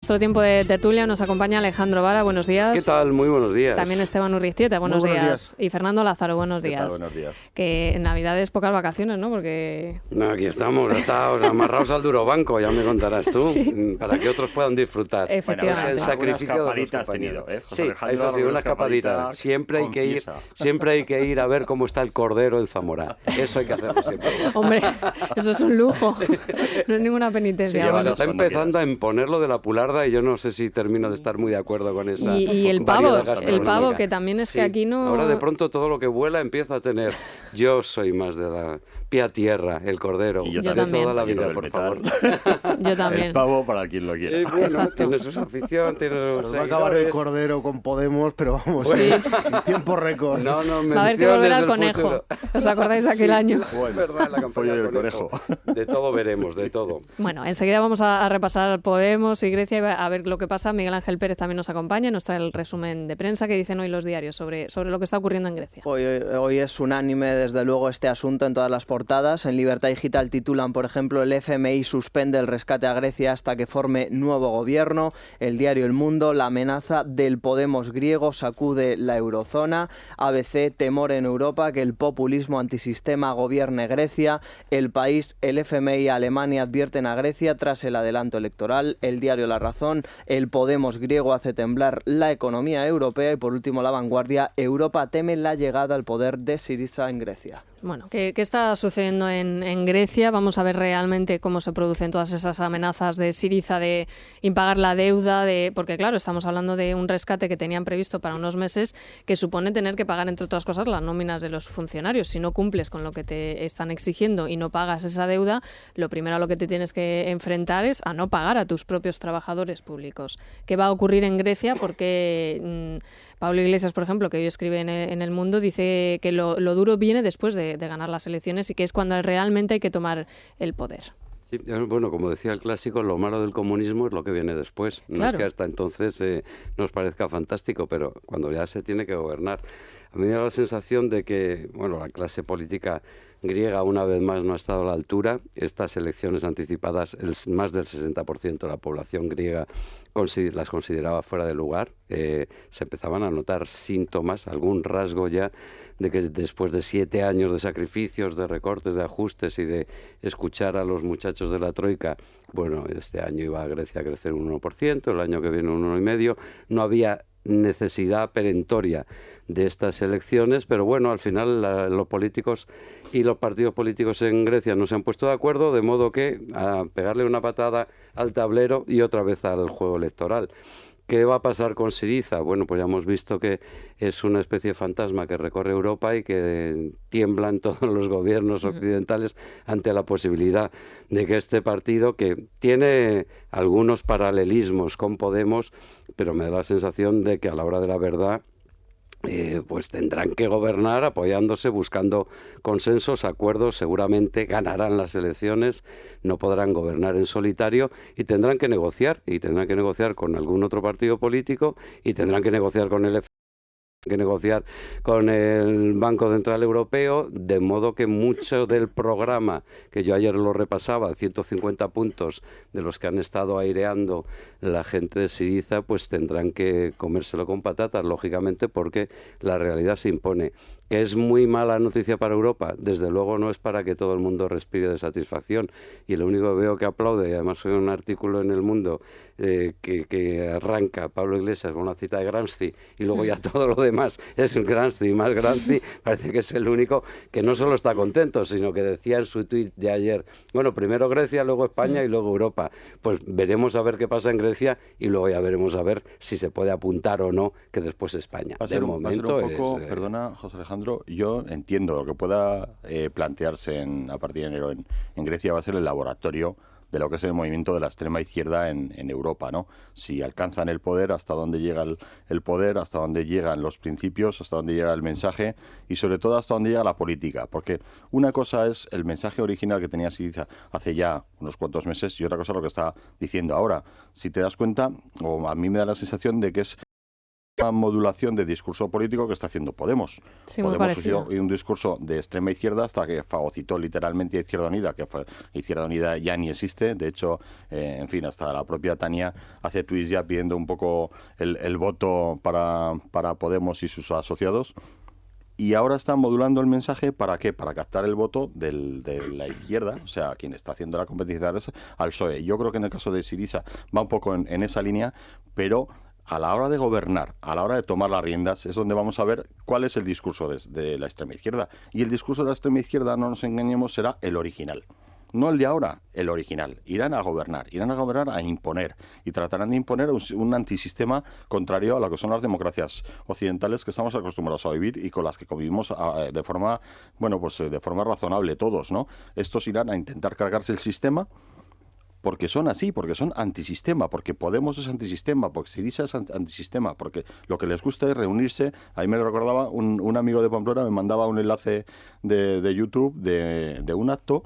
nuestro tiempo de tertulia nos acompaña Alejandro Vara, buenos días. ¿Qué tal? Muy buenos días. También Esteban Urriztieta, buenos días. Y Fernando Lázaro, buenos días. ¿Qué tal? Buenos días. Que en Navidades pocas vacaciones, ¿no? Porque... No, aquí estamos, atados, amarrados al duro banco, ya me contarás tú, Sí. Para que otros puedan disfrutar. Efectivamente. Bueno, el sacrificio de los has compañeros. tenido, Sí, Alejandro, eso sí, una escapadita. Siempre hay que ir a ver cómo está el cordero en Zamora. Eso hay que hacerlo siempre. Hombre, eso es un lujo. No es ninguna penitencia. Sí, bueno. está empezando a imponerlo de la pularda y yo no sé si termino de estar muy de acuerdo con esa Y el variedad pavo, gastronómica. que también es Sí, que aquí no... Ahora de pronto todo lo que vuela empieza a tener... Yo soy más de la pie a tierra, el cordero, Y yo de también. toda la Y lo vida, del por metal. favor. Yo también. El pavo para quien lo quiera. Bueno, Exacto. tiene sus aficiones, tiene sus Nos va a acabar el seguidores. cordero con Podemos, pero vamos, Sí. en tiempo récord. No, Va a haber que volver al menciones del conejo. futuro. ¿Os acordáis de aquel año? Es verdad, la campaña Pollo y el del conejo. De todo veremos, de todo. Bueno, enseguida vamos a repasar Podemos y Grecia y a ver lo que pasa. Miguel Ángel Pérez también nos acompaña y nos trae el resumen de prensa que dicen hoy los diarios sobre lo que está ocurriendo en Grecia. Hoy es unánime, desde luego, este asunto en todas las portadas. En Libertad Digital titulan, por ejemplo, el FMI suspende el rescate a Grecia hasta que forme nuevo gobierno. El diario El Mundo, la amenaza del Podemos griego sacude la eurozona. ABC, temor en Europa que el populismo antisistema gobierne Grecia. El País, el FMI y Alemania advierten a Grecia tras el adelanto electoral. El diario La Razón, el Podemos griego hace temblar la economía europea. Y por último, La Vanguardia, Europa teme la llegada al poder de Syriza en Grecia. Bueno, ¿qué está sucediendo en Grecia? Vamos a ver realmente cómo se producen todas esas amenazas de Syriza de impagar la deuda, porque claro, estamos hablando de un rescate que tenían previsto para unos meses que supone tener que pagar, entre otras cosas, las nóminas de los funcionarios. Si no cumples con lo que te están exigiendo y no pagas esa deuda, lo primero a lo que te tienes que enfrentar es a no pagar a tus propios trabajadores públicos. ¿Qué va a ocurrir en Grecia? Porque Pablo Iglesias, por ejemplo, que hoy escribe en El Mundo, dice que lo duro viene después de ganar las elecciones y que es cuando realmente hay que tomar el poder. Sí, bueno, como decía el clásico, lo malo del comunismo es lo que viene después. No Claro. es que hasta entonces nos parezca fantástico, pero cuando ya se tiene que gobernar. A mí me da la sensación de que, bueno, la clase política griega una vez más no ha estado a la altura. Estas elecciones anticipadas, más del 60% de la población griega las consideraba fuera de lugar. Se empezaban a notar síntomas, algún rasgo ya de que después de 7 años de sacrificios, de recortes, de ajustes y de escuchar a los muchachos de la Troika, bueno, este año iba a Grecia a crecer un 1%, el año que viene un 1,5%, no había necesidad perentoria de estas elecciones, pero bueno, al final los políticos y los partidos políticos en Grecia no se han puesto de acuerdo, de modo que a pegarle una patada al tablero y otra vez al juego electoral. ¿Qué va a pasar con Syriza? Bueno, pues ya hemos visto que es una especie de fantasma que recorre Europa y que tiemblan todos los gobiernos occidentales ante la posibilidad de que este partido, que tiene algunos paralelismos con Podemos, pero me da la sensación de que a la hora de la verdad pues tendrán que gobernar apoyándose, buscando consensos, acuerdos, seguramente ganarán las elecciones, no podrán gobernar en solitario y tendrán que negociar con algún otro partido político y tendrán que negociar con el que negociar con el Banco Central Europeo, de modo que mucho del programa, que yo ayer lo repasaba, 150 puntos de los que han estado aireando la gente de Syriza, pues tendrán que comérselo con patatas, lógicamente, porque la realidad se impone. ¿Que es muy mala noticia para Europa? Desde luego no es para que todo el mundo respire de satisfacción. Y lo único que veo que aplaude, y además hay un artículo en El Mundo que arranca Pablo Iglesias con una cita de Gramsci y luego ya todo lo demás es Gramsci más Gramsci, parece que es el único que no solo está contento, sino que decía en su tuit de ayer, bueno, primero Grecia, luego España y luego Europa. Pues veremos a ver qué pasa en Grecia y luego ya veremos a ver si se puede apuntar o no que después España. De momento un poco, es... perdona, José Alejandro, yo entiendo lo que pueda plantearse a partir de enero en Grecia va a ser el laboratorio de lo que es el movimiento de la extrema izquierda en Europa, ¿no? Si alcanzan el poder, hasta dónde llega el poder, hasta dónde llegan los principios, hasta dónde llega el mensaje y sobre todo hasta dónde llega la política. Porque una cosa es el mensaje original que tenía Syriza hace ya unos cuantos meses y otra cosa es lo que está diciendo ahora. Si te das cuenta, o a mí me da la sensación de que es modulación de discurso político que está haciendo Podemos. Sí, muy Podemos parecido. un discurso de extrema izquierda hasta que fagocitó literalmente a Izquierda Unida, que Izquierda Unida ya ni existe. De hecho, en fin, hasta la propia Tania hace tuits ya pidiendo un poco el voto para Podemos y sus asociados. Y ahora están modulando el mensaje, ¿para qué? Para captar el voto de la izquierda, o sea, quien está haciendo la competencia al PSOE. Yo creo que en el caso de Syriza va un poco en esa línea, pero a la hora de gobernar, a la hora de tomar las riendas, es donde vamos a ver cuál es el discurso de la extrema izquierda. Y el discurso de la extrema izquierda, no nos engañemos, será el original. No el de ahora, el original. Irán a gobernar, a imponer. Y tratarán de imponer un antisistema contrario a lo que son las democracias occidentales que estamos acostumbrados a vivir y con las que convivimos de forma razonable todos, ¿no? Estos irán a intentar cargarse el sistema porque son así, porque son antisistema, porque Podemos es antisistema, porque Syriza es antisistema, porque lo que les gusta es reunirse. Ahí me lo recordaba un amigo de Pamplona, me mandaba un enlace de YouTube de un acto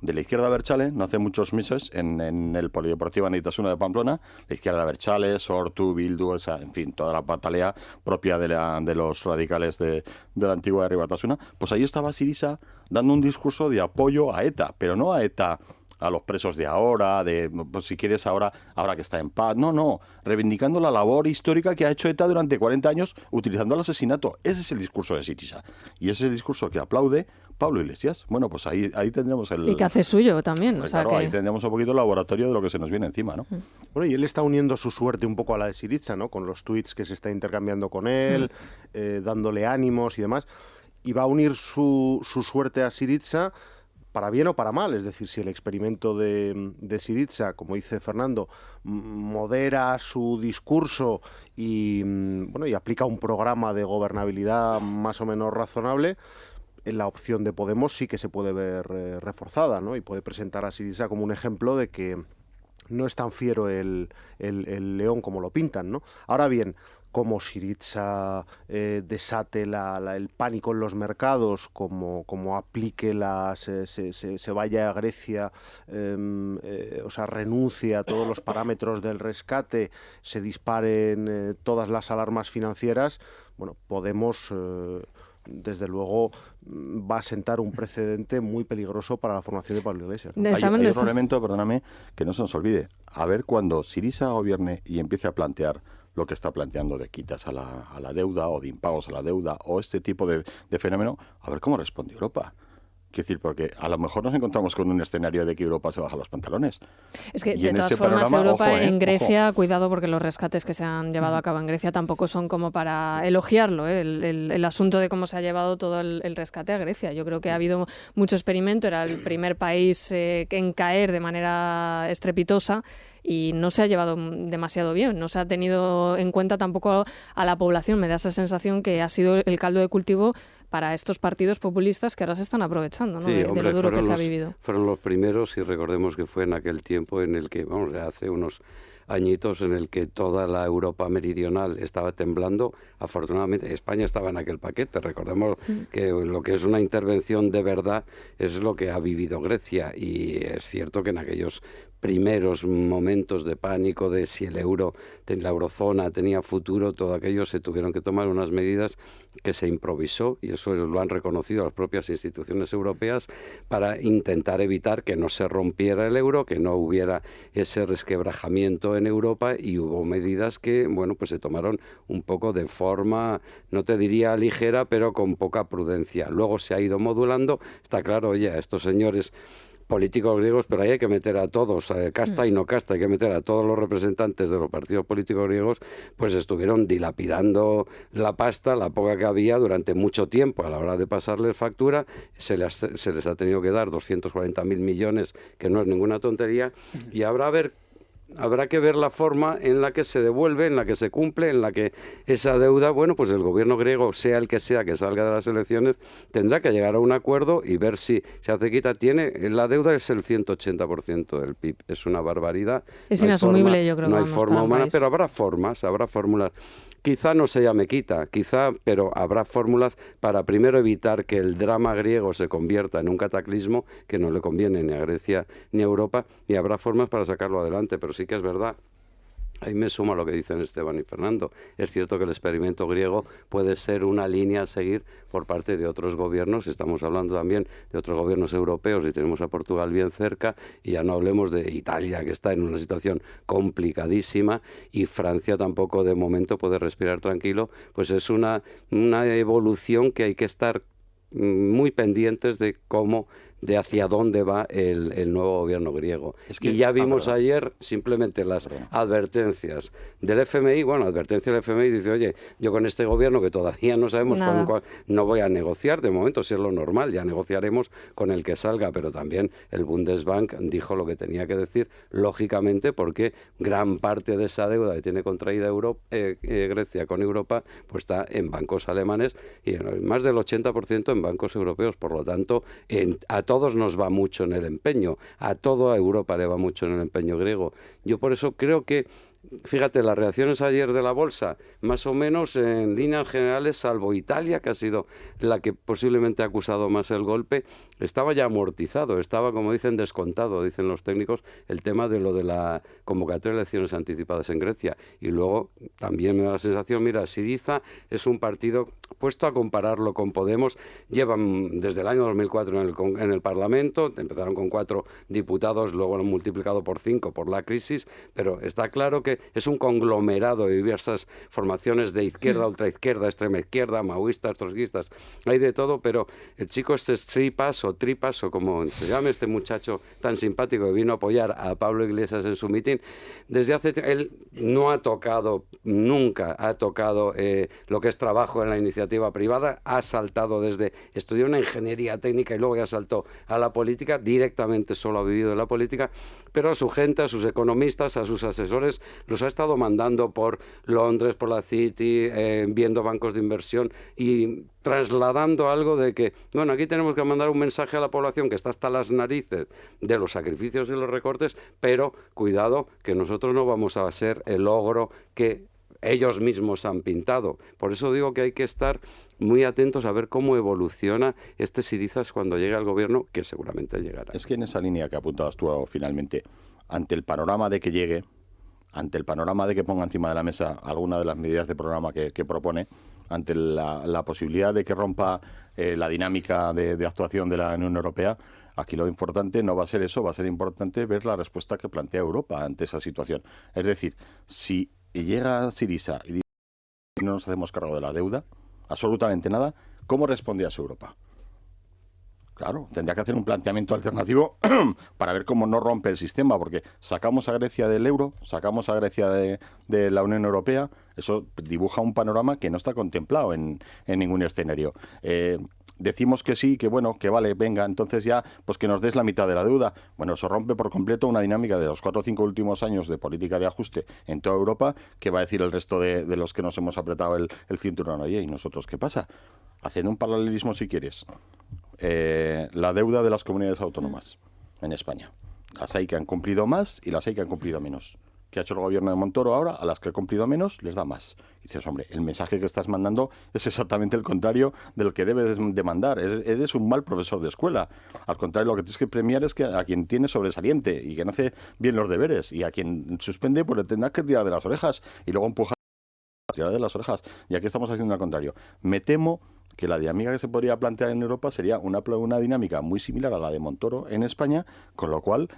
de la izquierda abertzale, no hace muchos meses, en el Polideportivo Anaitasuna de Pamplona, la izquierda abertzale, Sortu, Bildu, en fin, toda la patalea propia de los radicales de la antigua Herri Batasuna, pues ahí estaba Syriza dando un discurso de apoyo a ETA, pero no a ETA, a los presos de ahora, pues si quieres ahora que está en paz. No, reivindicando la labor histórica que ha hecho ETA durante 40 años utilizando el asesinato. Ese es el discurso de Syriza. Y ese es el discurso que aplaude Pablo Iglesias. Bueno, pues ahí tendremos el... Y que hace suyo también. Pues o sea claro, que... ahí tendremos un poquito el laboratorio de lo que se nos viene encima, ¿no? Bueno, y él está uniendo su suerte un poco a la de Syriza, ¿no? Con los tuits que se está intercambiando con él, dándole ánimos y demás. Y va a unir su suerte a Syriza para bien o para mal. Es decir, si el experimento de Syriza, como dice Fernando, modera su discurso y aplica un programa de gobernabilidad más o menos razonable, la opción de Podemos sí que se puede ver reforzada, ¿no? Y puede presentar a Syriza como un ejemplo de que no es tan fiero el león como lo pintan, ¿no? Ahora bien, como Syriza desate el pánico en los mercados, como aplique se vaya a Grecia, renuncie a todos los parámetros del rescate, se disparen todas las alarmas financieras, bueno, Podemos... desde luego va a sentar un precedente muy peligroso para la formación de Pablo Iglesias, ¿no? Hay otro elemento, perdóname, que no se nos olvide. A ver cuando Syriza gobierne y empiece a plantear lo que está planteando de quitas a la deuda o de impagos a la deuda o este tipo de fenómeno, a ver cómo responde Europa. Quiero decir, porque a lo mejor nos encontramos con un escenario de que Europa se baja los pantalones. Es que, de todas formas, Europa en Grecia, cuidado, porque los rescates que se han llevado a cabo en Grecia tampoco son como para elogiarlo, el asunto de cómo se ha llevado todo el rescate a Grecia. Yo creo que ha habido mucho experimento, era el primer país en caer de manera estrepitosa y no se ha llevado demasiado bien, no se ha tenido en cuenta tampoco a la población. Me da esa sensación que ha sido el caldo de cultivo para estos partidos populistas que ahora se están aprovechando, ¿no? Sí, de lo duro que se ha vivido. Fueron los primeros, y recordemos que fue en aquel tiempo en el que, hace unos añitos, en el que toda la Europa meridional estaba temblando. Afortunadamente España estaba en aquel paquete. Recordemos que lo que es una intervención de verdad es lo que ha vivido Grecia, y es cierto que en aquellos primeros momentos de pánico de si el euro, la eurozona tenía futuro, todo aquello, se tuvieron que tomar unas medidas que se improvisó, y eso lo han reconocido las propias instituciones europeas, para intentar evitar que no se rompiera el euro, que no hubiera ese resquebrajamiento en Europa, y hubo medidas que, pues se tomaron un poco de forma, no te diría ligera, pero con poca prudencia. Luego se ha ido modulando. Está claro, oye, a estos señores políticos griegos, pero ahí hay que meter a todos, casta y no casta, hay que meter a todos los representantes de los partidos políticos griegos, pues estuvieron dilapidando la pasta, la poca que había, durante mucho tiempo. A la hora de pasarles factura, se les ha tenido que dar 240.000 millones, que no es ninguna tontería, y habrá que ver la forma en la que se devuelve, en la que se cumple, en la que esa deuda, pues el gobierno griego, sea el que sea que salga de las elecciones, tendrá que llegar a un acuerdo y ver si se hace quita. La deuda es el 180% del PIB, es una barbaridad. Es inasumible, yo creo. No hay forma humana, pero habrá fórmulas. Quizá no se llame quita, pero habrá fórmulas para primero evitar que el drama griego se convierta en un cataclismo que no le conviene ni a Grecia ni a Europa, y habrá formas para sacarlo adelante. Pero sí que es verdad Ahí me suma lo que dicen Esteban y Fernando. Es cierto que el experimento griego puede ser una línea a seguir por parte de otros gobiernos. Estamos hablando también de otros gobiernos europeos y tenemos a Portugal bien cerca, y ya no hablemos de Italia, que está en una situación complicadísima, y Francia tampoco de momento puede respirar tranquilo. Pues es una evolución que hay que estar muy pendientes de cómo, de hacia dónde va el nuevo gobierno griego. Y ya vimos ayer simplemente las advertencias del FMI. Bueno, advertencia del FMI dice, oye, yo con este gobierno que todavía no sabemos con cuál, no voy a negociar de momento, si es lo normal, ya negociaremos con el que salga, pero también el Bundesbank dijo lo que tenía que decir, lógicamente, porque gran parte de esa deuda que tiene contraída Grecia con Europa, pues está en bancos alemanes y más del 80% en bancos europeos. Por lo tanto, a todos nos va mucho en el empeño, a toda Europa le va mucho en el empeño griego. Yo por eso creo que, fíjate, las reacciones ayer de la bolsa, más o menos en líneas generales, salvo Italia, que ha sido la que posiblemente ha acusado más el golpe, estaba ya amortizado, estaba, como dicen, descontado, dicen los técnicos, el tema de lo de la convocatoria de elecciones anticipadas en Grecia. Y luego también me da la sensación, mira, Syriza es un partido, puesto a compararlo con Podemos, llevan desde el año 2004 en el Parlamento, empezaron con 4 diputados, luego lo han multiplicado por 5 por la crisis, pero está claro que es un conglomerado de diversas formaciones de izquierda, ultraizquierda, extrema izquierda, maoístas, trotskistas, hay de todo, pero el chico este Tripas, o como se llame este muchacho tan simpático que vino a apoyar a Pablo Iglesias en su mitin, desde hace él no ha tocado, nunca ha tocado lo que es trabajo en la iniciativa privada, ha saltado estudió una ingeniería técnica y luego ya saltó a la política, directamente solo ha vivido de la política, pero a su gente, a sus economistas, a sus asesores, los ha estado mandando por Londres, por la City, viendo bancos de inversión y trasladando algo de que, bueno, aquí tenemos que mandar un mensaje a la población que está hasta las narices de los sacrificios y los recortes, pero cuidado que nosotros no vamos a ser el ogro que ellos mismos han pintado. Por eso digo que hay que estar muy atentos a ver cómo evoluciona este Syriza cuando llegue al gobierno, que seguramente llegará. Es que en esa línea que apuntabas tú finalmente, ante el panorama de que llegue, ante el panorama de que ponga encima de la mesa alguna de las medidas de programa que propone, ante la posibilidad de que rompa la dinámica de actuación de la Unión Europea, aquí lo importante no va a ser eso, va a ser importante ver la respuesta que plantea Europa ante esa situación. Es decir, si llega Syriza y dice que no nos hacemos cargo de la deuda, absolutamente nada, ¿cómo responde a su Europa? Claro, tendría que hacer un planteamiento alternativo para ver cómo no rompe el sistema, porque sacamos a Grecia del euro, sacamos a Grecia de la Unión Europea, eso dibuja un panorama que no está contemplado en ningún escenario. Decimos que sí, que bueno, que vale, venga, entonces ya, pues que nos des la mitad de la deuda. Bueno, eso rompe por completo una dinámica de los 4 o 5 últimos años de política de ajuste en toda Europa, que va a decir el resto de los que nos hemos apretado el cinturón. Oye, ¿y nosotros qué pasa? Haciendo un paralelismo, si quieres, la deuda de las comunidades autónomas en España. Las hay que han cumplido más y las hay que han cumplido menos. ¿Qué ha hecho el gobierno de Montoro ahora? A las que ha cumplido menos les da más. Y dices, hombre, el mensaje que estás mandando es exactamente el contrario de lo que debes de mandar. Eres un mal profesor de escuela. Al contrario, lo que tienes que premiar es que a quien tiene sobresaliente y quien hace bien los deberes. Y a quien suspende, pues le tendrás que tirar de las orejas y luego empujar a tirar de las orejas. Y aquí estamos haciendo al contrario. Me temo que la dinámica que se podría plantear en Europa sería una dinámica muy similar a la de Montoro en España, con lo cual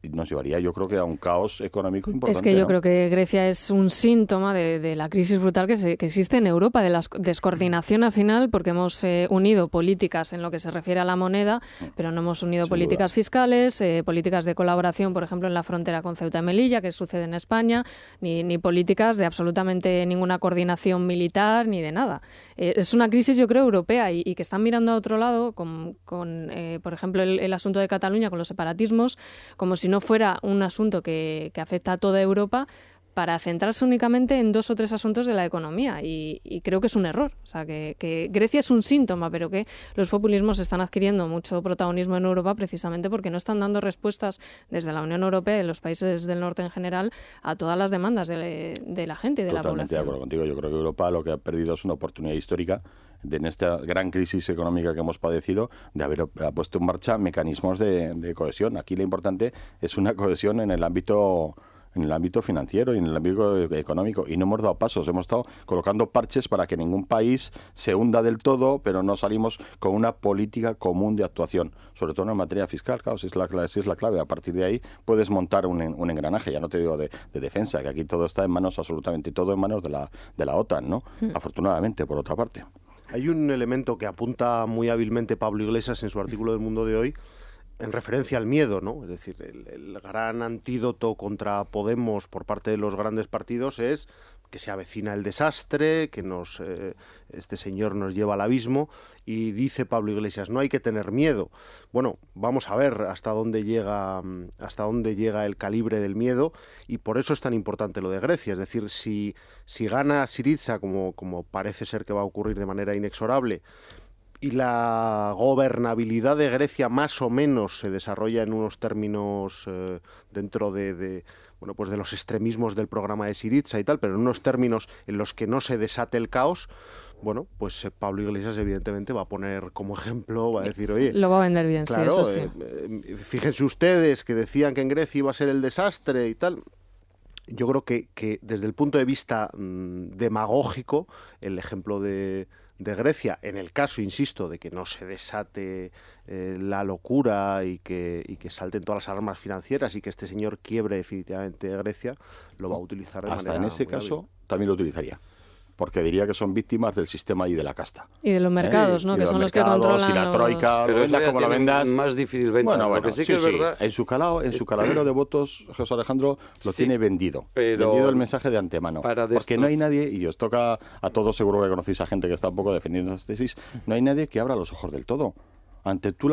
nos llevaría, yo creo, que a un caos económico importante. Es que yo creo que Grecia es un síntoma de la crisis brutal que existe en Europa, de la descoordinación al final, porque hemos unido políticas en lo que se refiere a la moneda, pero no hemos unido políticas fiscales, políticas de colaboración, por ejemplo, en la frontera con Ceuta y Melilla, que sucede en España, ni políticas de absolutamente ninguna coordinación militar, ni de nada. Es una crisis, yo creo, europea y que están mirando a otro lado, con por ejemplo, el asunto de Cataluña con los separatismos, como si no fuera un asunto que afecta a toda Europa, para centrarse únicamente en 2 o 3 asuntos de la economía. Y creo que es un error. O sea, que Grecia es un síntoma, pero que los populismos están adquiriendo mucho protagonismo en Europa precisamente porque no están dando respuestas desde la Unión Europea y los países del norte en general a todas las demandas de la gente y de la población. Totalmente de acuerdo contigo. Yo creo que Europa lo que ha perdido es una oportunidad histórica en esta gran crisis económica que hemos padecido, de haber puesto en marcha mecanismos de cohesión. Aquí lo importante es una cohesión en el ámbito en el ámbito financiero y en el ámbito económico, y no hemos dado pasos, hemos estado colocando parches para que ningún país se hunda del todo, pero no salimos con una política común de actuación, sobre todo en materia fiscal. Claro, si es la clave, a partir de ahí puedes montar un engranaje, ya no te digo de defensa, que aquí todo está en manos, absolutamente todo en manos de la OTAN, ¿no? Afortunadamente, por otra parte. Hay un elemento que apunta muy hábilmente Pablo Iglesias en su artículo del Mundo de hoy, en referencia al miedo, ¿no? Es decir, el gran antídoto contra Podemos por parte de los grandes partidos es que se avecina el desastre, que este señor nos lleva al abismo, y dice Pablo Iglesias, no hay que tener miedo. Bueno, vamos a ver hasta dónde llega el calibre del miedo, y por eso es tan importante lo de Grecia. Es decir, si gana Syriza, como parece ser que va a ocurrir de manera inexorable, y la gobernabilidad de Grecia más o menos se desarrolla en unos términos dentro de los extremismos del programa de Syriza y tal, pero en unos términos en los que no se desate el caos, bueno, pues Pablo Iglesias evidentemente va a poner como ejemplo, va a decir, oye... Lo va a vender bien, claro, sí, eso sí. Fíjense ustedes que decían que en Grecia iba a ser el desastre y tal... Yo creo que desde el punto de vista demagógico, el ejemplo de Grecia, en el caso, insisto, de que no se desate la locura y que salten todas las alarmas financieras y que este señor quiebre definitivamente Grecia, lo va a utilizar de manera... Hasta en ese caso también lo utilizaría, porque diría que son víctimas del sistema y de la casta. Y de los mercados, ¿no? Que son los que controlan y la troika, pero vendas como la vendas. Más difícil venta. Bueno, lo que sí que es verdad. En su caladero de votos, José Alejandro lo tiene vendido. Vendido el mensaje de antemano. Porque no hay nadie, y os toca a todos, seguro que conocéis a gente que está un poco defendiendo estas tesis, no hay nadie que abra los ojos del todo. Tú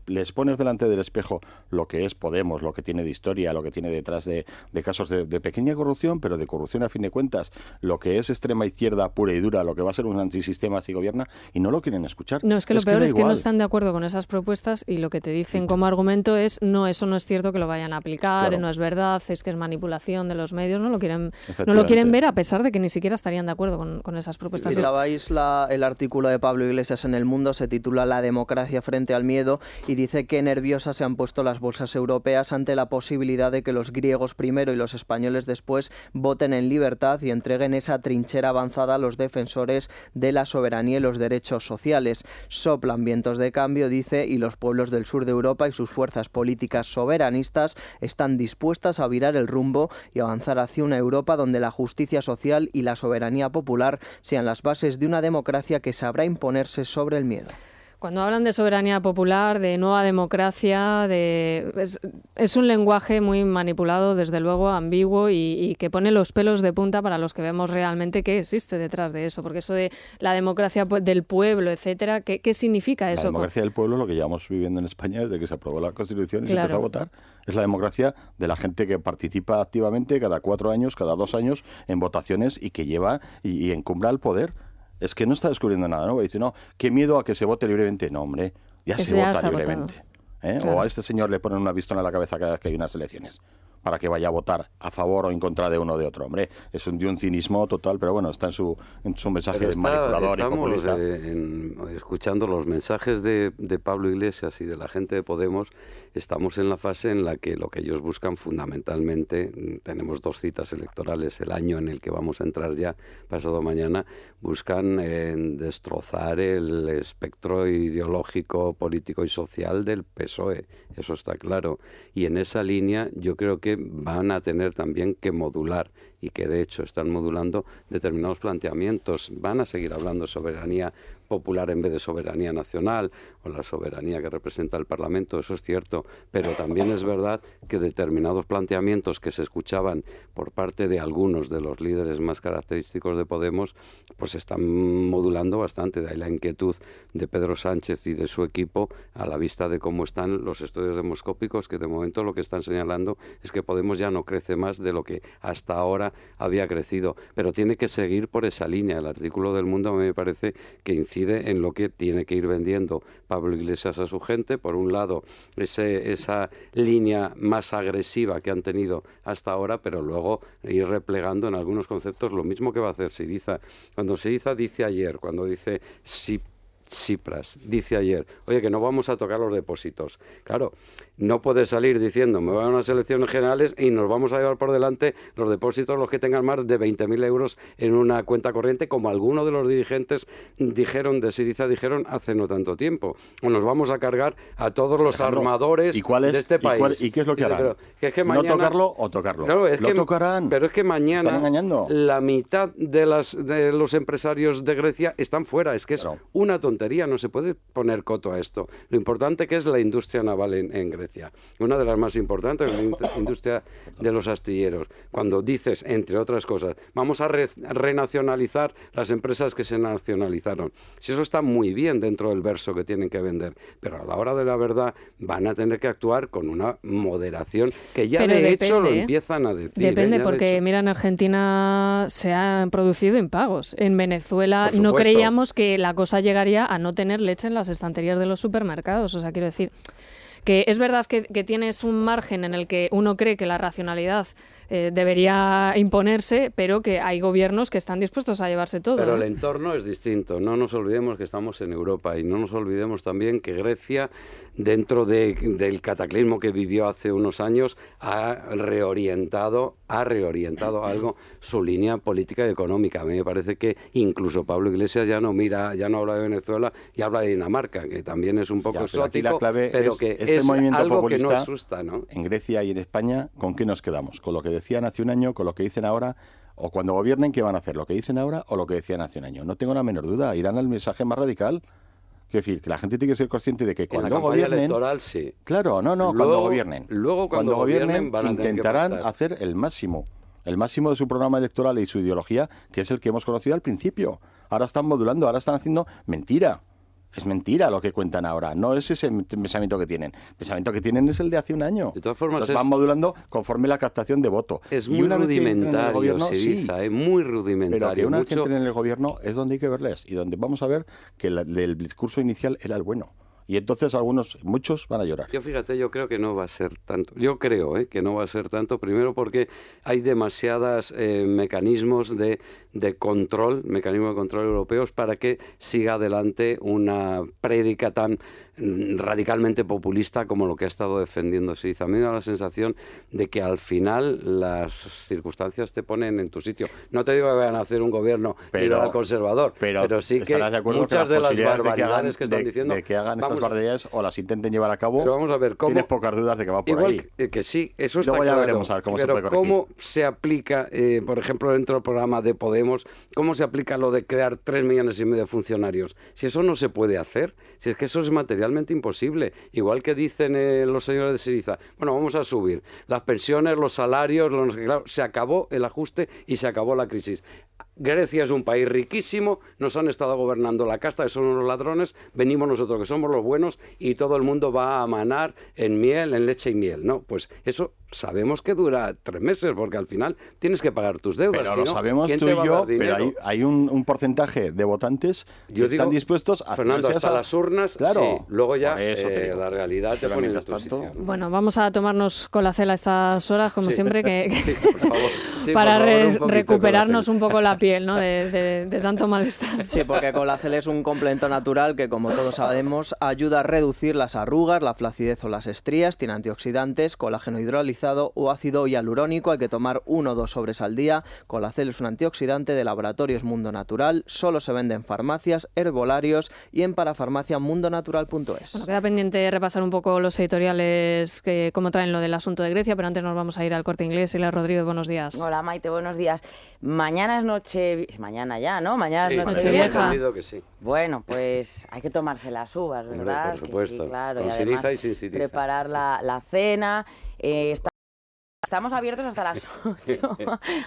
les pones delante del espejo lo que es Podemos, lo que tiene de historia, lo que tiene detrás de casos de pequeña corrupción, pero de corrupción a fin de cuentas, lo que es extrema izquierda pura y dura, lo que va a ser un antisistema si gobierna, y no lo quieren escuchar. No, es que lo peor es que no están de acuerdo con esas propuestas y lo que te dicen como argumento es, no, eso no es cierto que lo vayan a aplicar, no es verdad, es que es manipulación de los medios, no lo quieren ver a pesar de que ni siquiera estarían de acuerdo con esas propuestas. Si grabáis el artículo de Pablo Iglesias en El Mundo, se titula La democracia frente al miedo, y dice que nerviosas se han puesto las bolsas europeas ante la posibilidad de que los griegos primero y los españoles después voten en libertad y entreguen esa trinchera avanzada a los defensores de la soberanía y los derechos sociales. Soplan vientos de cambio, dice, y los pueblos del sur de Europa y sus fuerzas políticas soberanistas están dispuestas a virar el rumbo y avanzar hacia una Europa donde la justicia social y la soberanía popular sean las bases de una democracia que sabrá imponerse sobre el miedo. Cuando hablan de soberanía popular, de nueva democracia, es un lenguaje muy manipulado, desde luego ambiguo y que pone los pelos de punta para los que vemos realmente qué existe detrás de eso. Porque eso de la democracia del pueblo, etcétera, ¿qué significa eso? La democracia del pueblo, lo que llevamos viviendo en España desde que se aprobó la Constitución y se empezó a votar, es la democracia de la gente que participa activamente cada 4 años, cada 2 años en votaciones y que lleva y encumbra el poder. Es que no está descubriendo nada, ¿no? Dice, no, qué miedo a que se vote libremente. No, hombre, ya se vota libremente. Claro. O a este señor le ponen una pistola en la cabeza cada vez que hay unas elecciones para que vaya a votar a favor o en contra de uno o de otro. Hombre, es de un cinismo total, pero bueno, está en su mensaje manipulador y populista. Escuchando los mensajes de Pablo Iglesias y de la gente de Podemos, estamos en la fase en la que lo que ellos buscan fundamentalmente, tenemos 2 citas electorales, el año en el que vamos a entrar ya, pasado mañana, buscan destrozar el espectro ideológico, político y social del PSOE, eso está claro. Y en esa línea yo creo que van a tener también que modular, y que de hecho están modulando determinados planteamientos. Van a seguir hablando de soberanía popular en vez de soberanía nacional, o la soberanía que representa el Parlamento, eso es cierto, pero también es verdad que determinados planteamientos que se escuchaban por parte de algunos de los líderes más característicos de Podemos, pues están modulando bastante. De ahí la inquietud de Pedro Sánchez y de su equipo a la vista de cómo están los estudios demoscópicos, que de momento lo que están señalando es que Podemos ya no crece más de lo que hasta ahora había crecido, pero tiene que seguir por esa línea. El artículo del Mundo a mí me parece que incide en lo que tiene que ir vendiendo Pablo Iglesias a su gente. Por un lado, esa línea más agresiva que han tenido hasta ahora, pero luego ir replegando en algunos conceptos lo mismo que va a hacer Syriza. Cuando Syriza dice ayer, cuando dice Tsipras dice ayer, oye, que no vamos a tocar los depósitos. Claro, no puede salir diciendo me voy a unas elecciones generales y nos vamos a llevar por delante los depósitos los que tengan más de 20.000 euros en una cuenta corriente, como algunos de los dirigentes de Syriza dijeron hace no tanto tiempo. O nos vamos a cargar a todos los armadores de este país. ¿Y qué es lo que harán? Es que mañana, ¿no tocarlo o tocarlo? Claro, lo tocarán. Pero es que mañana la mitad de los empresarios de Grecia están fuera. Es que es una tontería, no se puede poner coto a esto. Lo importante que es la industria naval en Grecia. Una de las más importantes, la industria de los astilleros. Cuando dices, entre otras cosas, vamos a renacionalizar las empresas que se nacionalizaron. Si eso está muy bien dentro del verso que tienen que vender, pero a la hora de la verdad van a tener que actuar con una moderación que ya hecho lo empiezan a decir. Depende, porque mira, en Argentina se han producido impagos. En Venezuela no creíamos que la cosa llegaría a no tener leche en las estanterías de los supermercados. O sea, quiero decir que es verdad que tienes un margen en el que uno cree que la racionalidad debería imponerse, pero que hay gobiernos que están dispuestos a llevarse todo. Pero el entorno es distinto. No nos olvidemos que estamos en Europa y no nos olvidemos también que Grecia, dentro del cataclismo que vivió hace unos años, ha reorientado algo su línea política y económica. A mí me parece que incluso Pablo Iglesias ya no habla de Venezuela y habla de Dinamarca, que también es un poco exótico, pero que es algo que no asusta, ¿no? En Grecia y en España, ¿con qué nos quedamos? ¿Con lo que decían hace un año, con lo que dicen ahora? ¿O cuando gobiernen, qué van a hacer? ¿Lo que dicen ahora o lo que decían hace un año? No tengo la menor duda. Irán al mensaje más radical. Quiero decir, que la gente tiene que ser consciente de que cuando gobiernen... electoral, sí. Claro, cuando gobiernen. Luego, cuando gobiernen van a intentarán hacer el máximo de su programa electoral y su ideología, que es el que hemos conocido al principio. Ahora están modulando, ahora están haciendo mentira. Es mentira lo que cuentan ahora, no es ese pensamiento que tienen. El pensamiento que tienen es el de hace un año. De todas formas, van modulando conforme la captación de voto. Es muy rudimentario, Syriza, muy rudimentario. Pero que una vez que entren en el gobierno es donde hay que verles y donde vamos a ver que el discurso inicial era el bueno. Y entonces muchos van a llorar. Yo creo que no va a ser tanto. Yo creo que no va a ser tanto, primero porque hay demasiados mecanismos de control europeos para que siga adelante una prédica tan radicalmente populista como lo que ha estado defendiendo Syriza. A mí me da la sensación de que al final las circunstancias te ponen en tu sitio. No te digo que vayan a hacer un gobierno liberal conservador, pero sí que muchas de las barbaridades que están diciendo... De que hagan esas barbaridades o las intenten llevar a cabo, pero vamos a ver cómo, tienes pocas dudas de que va por igual ahí. Que sí, eso está Luego ya claro. Veremos a ver cómo pero se puede corregir. ¿cómo se aplica, por ejemplo, dentro del programa de Podemos, cómo se aplica lo de crear 3,5 millones de funcionarios? Si eso no se puede hacer, si es que eso es materialmente imposible. Igual que dicen los señores de Syriza, bueno, vamos a subir las pensiones, los salarios, claro, se acabó el ajuste y se acabó la crisis. Grecia es un país riquísimo, nos han estado gobernando la casta, que son unos ladrones, venimos nosotros que somos los buenos y todo el mundo va a manar en miel, en leche y miel. No, pues eso sabemos que dura 3 meses, porque al final tienes que pagar tus deudas. Pero si lo no, sabemos ¿quién tú te y va a yo, dar dinero? pero hay un porcentaje de votantes que están dispuestos a... Fernando, hasta las urnas, claro, sí. Luego ya la realidad te pone en tu sitio. Bueno, vamos a tomarnos Colacel a estas horas, como siempre, sí, por favor. Sí, para por favor, un poquito, recuperarnos un poco la piel, ¿no? De tanto malestar. Sí, porque Colacel es un complemento natural que, como todos sabemos, ayuda a reducir las arrugas, la flacidez o las estrías, tiene antioxidantes, colágeno hidrolizado o ácido hialurónico. Hay que tomar 1 o 2 sobres al día. Colacel es un antioxidante de Laboratorios Mundo Natural, solo se vende en farmacias, herbolarios y en parafarmaciamundonatural.es. Bueno, queda pendiente repasar un poco los editoriales que cómo traen lo del asunto de Grecia, pero antes nos vamos a ir al Corte Inglés. Silvia Rodríguez, buenos días. Hola Maite, buenos días. Mañana es noche... Mañana ya, ¿no? Mañana sí, es Nochevieja. Que sí. Bueno, pues hay que tomarse las uvas, ¿verdad? Por supuesto, que sí, claro, con y Syriza y sin Syriza. Preparar la cena. Estamos abiertos hasta las 8,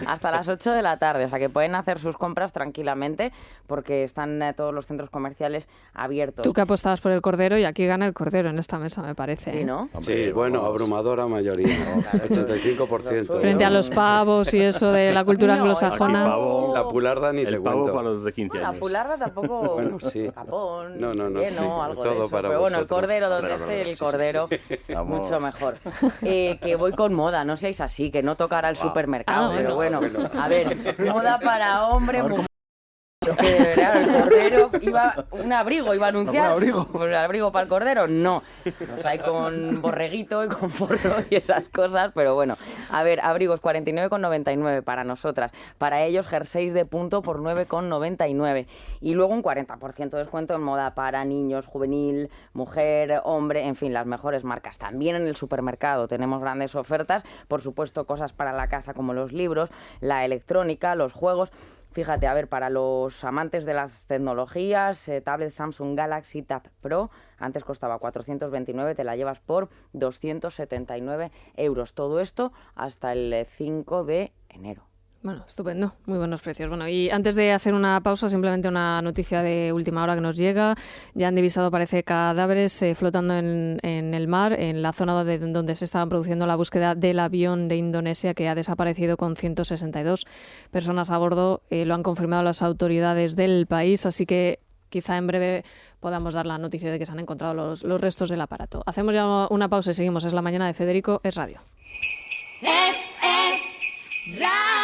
hasta las 8 de la tarde, o sea que pueden hacer sus compras tranquilamente porque están todos los centros comerciales abiertos. Tú que apostabas por el cordero y aquí gana el cordero en esta mesa, me parece. Sí, ¿no? Sí, bueno, abrumadora mayoría, 85%. Frente a los pavos y eso de la cultura anglosajona. La pularda ni te el pavo cuento. para los de 15 años. La pularda tampoco. Bueno, sí. Capón, No, lleno, sí, algo todo de eso. para Pero bueno, el vosotros. cordero, donde Claro, esté el sí, cordero, mucho mejor. Que voy con moda, no seáis así, que no tocará el supermercado, pero bueno, a ver, moda para hombre, mujer. Claro, el cordero un abrigo iba a anunciar. ¿Un abrigo? Pues el abrigo para el cordero, no. Los hay con borreguito y con forro y esas cosas, pero bueno. A ver, abrigos 49,99 para nosotras. Para ellos, jerseys de punto por 9,99. Y luego un 40% de descuento en moda para niños, juvenil, mujer, hombre, en fin, las mejores marcas. También en el supermercado tenemos grandes ofertas, por supuesto, cosas para la casa como los libros, la electrónica, los juegos. Fíjate, a ver, para los amantes de las tecnologías, tablet Samsung Galaxy Tab Pro, antes costaba 429, te la llevas por 279 euros. Todo esto hasta el 5 de enero. Bueno, estupendo, muy buenos precios. Bueno, y antes de hacer una pausa, simplemente una noticia de última hora que nos llega. Ya han divisado, parece, cadáveres flotando en el mar, en la zona donde se estaban produciendo la búsqueda del avión de Indonesia que ha desaparecido con 162 personas a bordo. Lo han confirmado las autoridades del país, así que quizá en breve podamos dar la noticia de que se han encontrado los restos del aparato. Hacemos ya una pausa y seguimos. Es la mañana de Federico, es radio. Es radio.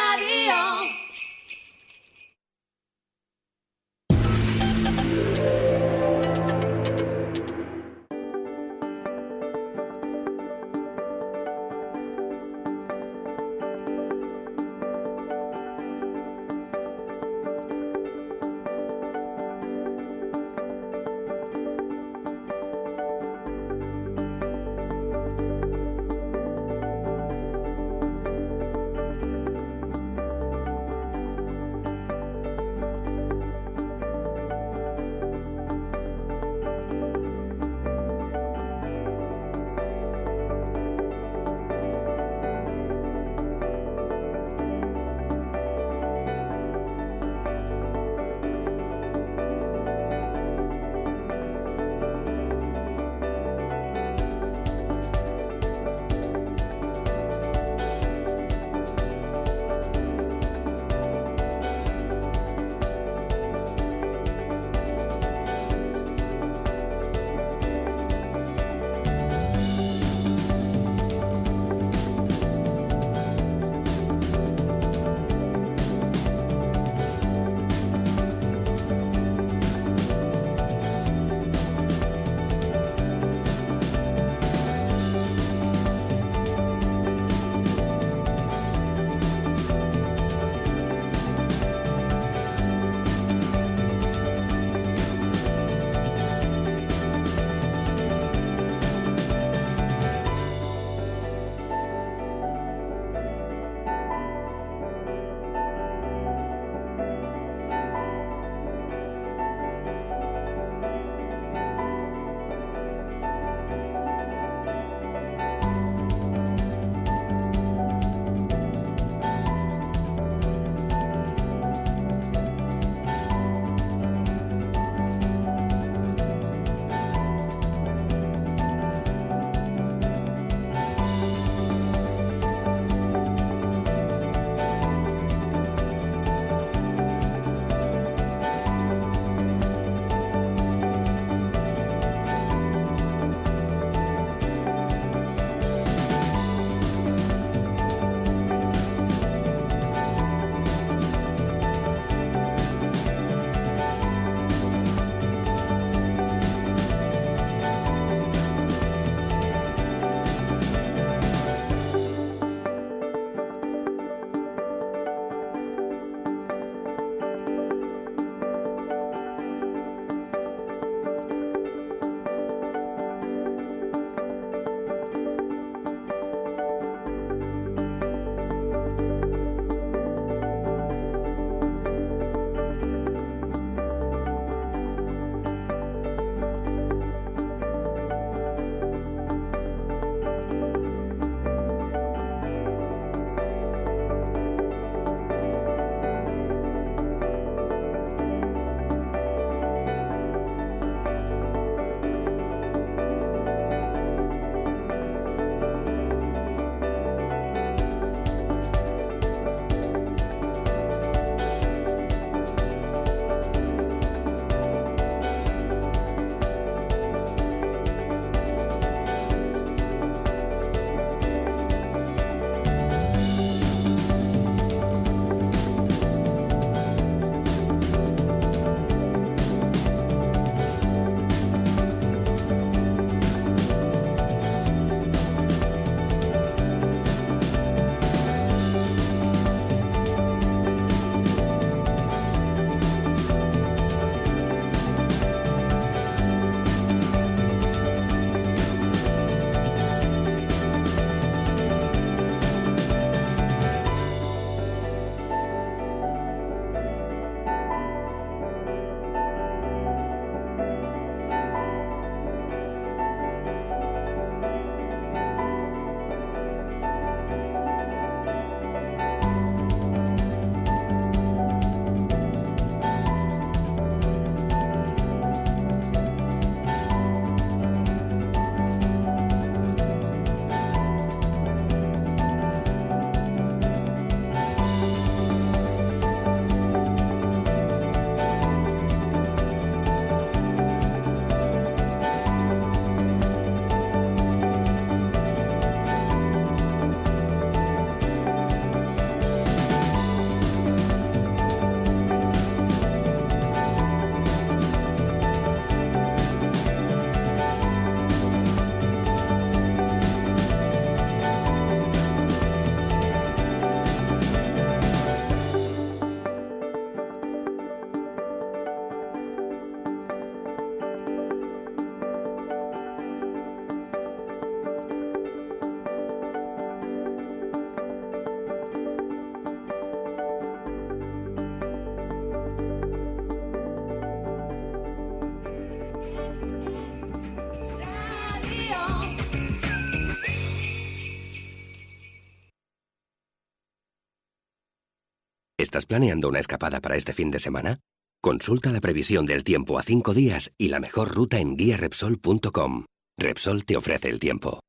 ¿Estás planeando una escapada para este fin de semana? Consulta la previsión del tiempo a 5 días y la mejor ruta en guiarepsol.com. Repsol te ofrece el tiempo.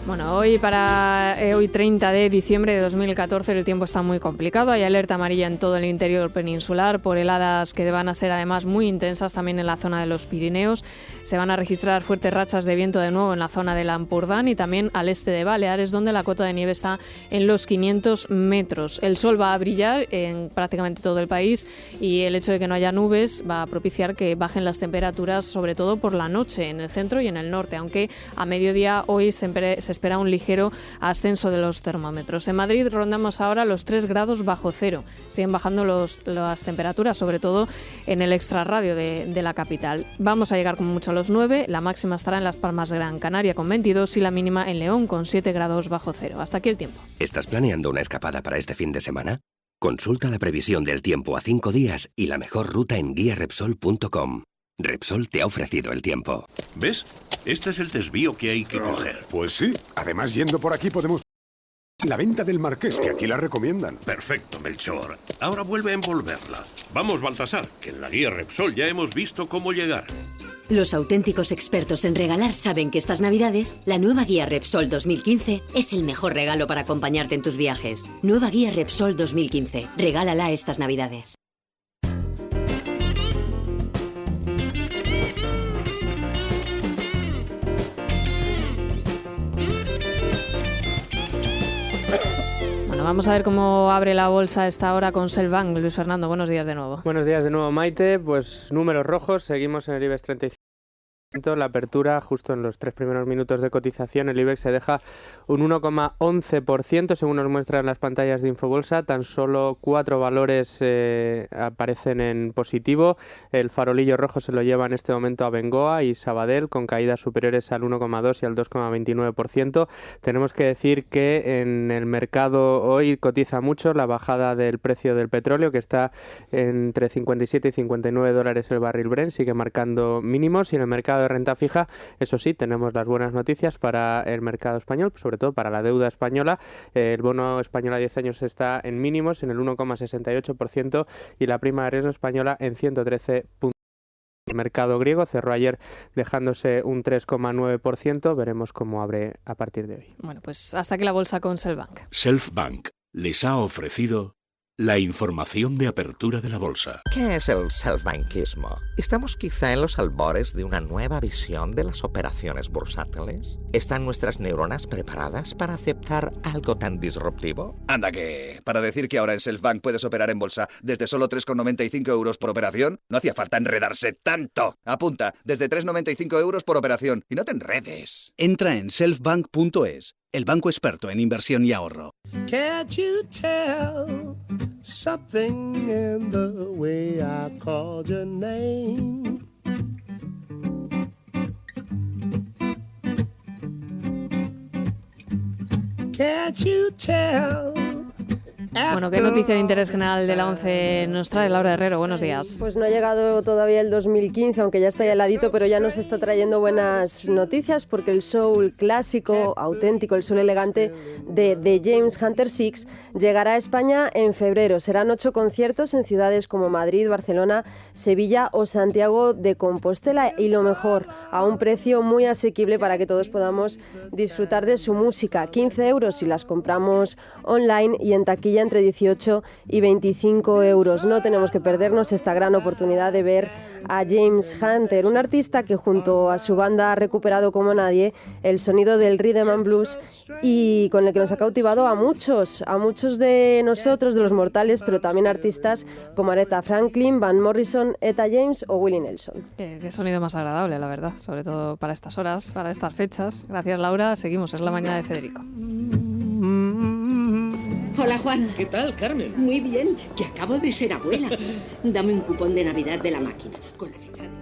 Bueno, hoy 30 de diciembre de 2014 el tiempo está muy complicado. Hay alerta amarilla en todo el interior peninsular por heladas que van a ser además muy intensas también en la zona de los Pirineos. Se van a registrar fuertes rachas de viento de nuevo en la zona del Ampurdán y también al este de Baleares, donde la cota de nieve está en los 500 metros. El sol va a brillar en prácticamente todo el país y el hecho de que no haya nubes va a propiciar que bajen las temperaturas, sobre todo por la noche en el centro y en el norte, aunque a mediodía hoy se espera un ligero ascenso de los termómetros. En Madrid rondamos ahora los 3 grados bajo cero. Siguen bajando las temperaturas, sobre todo en el extrarradio de la capital. Vamos a llegar como mucho a los 9. La máxima estará en Las Palmas Gran Canaria con 22 y la mínima en León con 7 grados bajo cero. Hasta aquí el tiempo. ¿Estás planeando una escapada para este fin de semana? Consulta la previsión del tiempo a 5 días y la mejor ruta en guiarepsol.com. Repsol te ha ofrecido el tiempo. ¿Ves? Este es el desvío que hay que coger. Pues sí. Además, yendo por aquí podemos... La venta del Marqués, que aquí la recomiendan. Perfecto, Melchor. Ahora vuelve a envolverla. Vamos, Baltasar, que en la guía Repsol ya hemos visto cómo llegar. Los auténticos expertos en regalar saben que estas Navidades, la nueva guía Repsol 2015 es el mejor regalo para acompañarte en tus viajes. Nueva guía Repsol 2015. Regálala estas Navidades. Vamos a ver cómo abre la bolsa a esta hora con Selvank. Luis Fernando, buenos días de nuevo. Buenos días de nuevo, Maite. Pues números rojos, seguimos en el IBEX 35. La apertura justo en los 3 primeros minutos de cotización, el IBEX se deja un 1,11% según nos muestran las pantallas de Infobolsa. Tan solo 4 valores aparecen en positivo. El farolillo rojo se lo lleva en este momento a Bengoa y Sabadell con caídas superiores al 1,2 y al 2,29%. Tenemos que decir que en el mercado hoy cotiza mucho la bajada del precio del petróleo, que está entre 57 y 59 dólares el barril Brent, sigue marcando mínimos, y en el mercado de renta fija, eso sí, tenemos las buenas noticias para el mercado español, sobre todo para la deuda española. El bono español a 10 años está en mínimos, en el 1,68%, y la prima de riesgo española en 113 puntos. El mercado griego cerró ayer dejándose un 3,9%. Veremos cómo abre a partir de hoy. Bueno, pues hasta aquí la bolsa con Selvank. Selfbank les ha ofrecido la información de apertura de la bolsa. ¿Qué es el selfbankismo? ¿Estamos quizá en los albores de una nueva visión de las operaciones bursátiles? ¿Están nuestras neuronas preparadas para aceptar algo tan disruptivo? Anda que, para decir que ahora en Selfbank puedes operar en bolsa desde solo 3,95 euros por operación, no hacía falta enredarse tanto. Apunta, desde 3,95 euros por operación, y no te enredes. Entra en selfbank.es, el banco experto en inversión y ahorro. Can't you tell something in the way I called your name? Can't you tell? Bueno, ¿qué noticia de interés general de la ONCE nos trae Laura Herrero? Buenos días. Pues no ha llegado todavía el 2015, aunque ya está heladito, pero ya nos está trayendo buenas noticias, porque el soul clásico, auténtico, el soul elegante de James Hunter Six llegará a España en febrero. Serán 8 conciertos en ciudades como Madrid, Barcelona, Sevilla o Santiago de Compostela, y lo mejor, a un precio muy asequible para que todos podamos disfrutar de su música. 15 euros si las compramos online, y en taquilla entre 18 y 25 euros. No tenemos que perdernos esta gran oportunidad de ver a James Hunter, un artista que junto a su banda ha recuperado como nadie el sonido del rhythm and blues, y con el que nos ha cautivado a muchos de nosotros, de los mortales, pero también artistas como Aretha Franklin, Van Morrison, Etta James o Willie Nelson. Qué sonido más agradable, la verdad, sobre todo para estas horas, para estas fechas. Gracias, Laura. Seguimos, es la mañana de Federico. Hola Juan. ¿Qué tal, Carmen? Muy bien, que acabo de ser abuela. Dame un cupón de Navidad de la máquina, con la fecha de...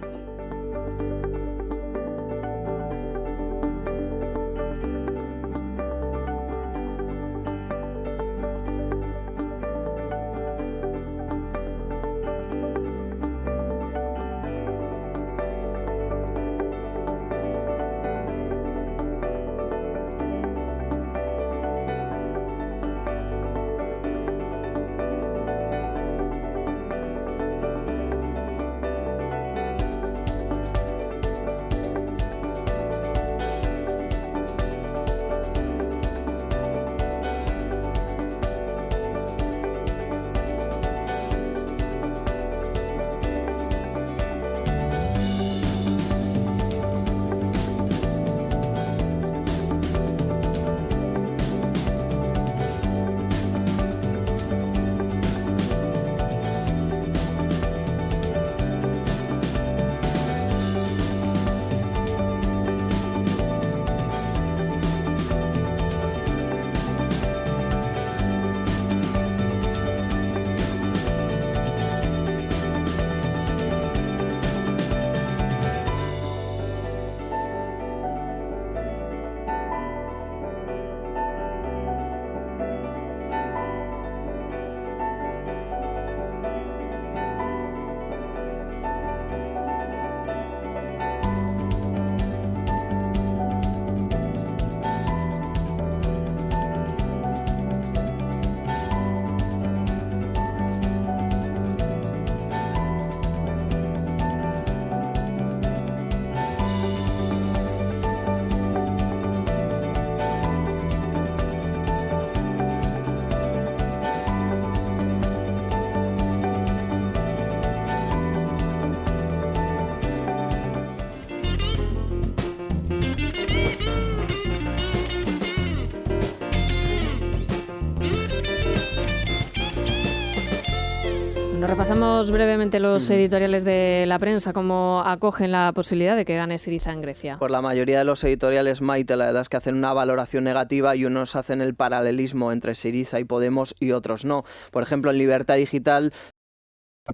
Nos repasamos brevemente los editoriales de la prensa, cómo acogen la posibilidad de que gane Syriza en Grecia. Pues la mayoría de los editoriales, Maite, la verdad es que hacen una valoración negativa y unos hacen el paralelismo entre Syriza y Podemos y otros no. Por ejemplo, en Libertad Digital,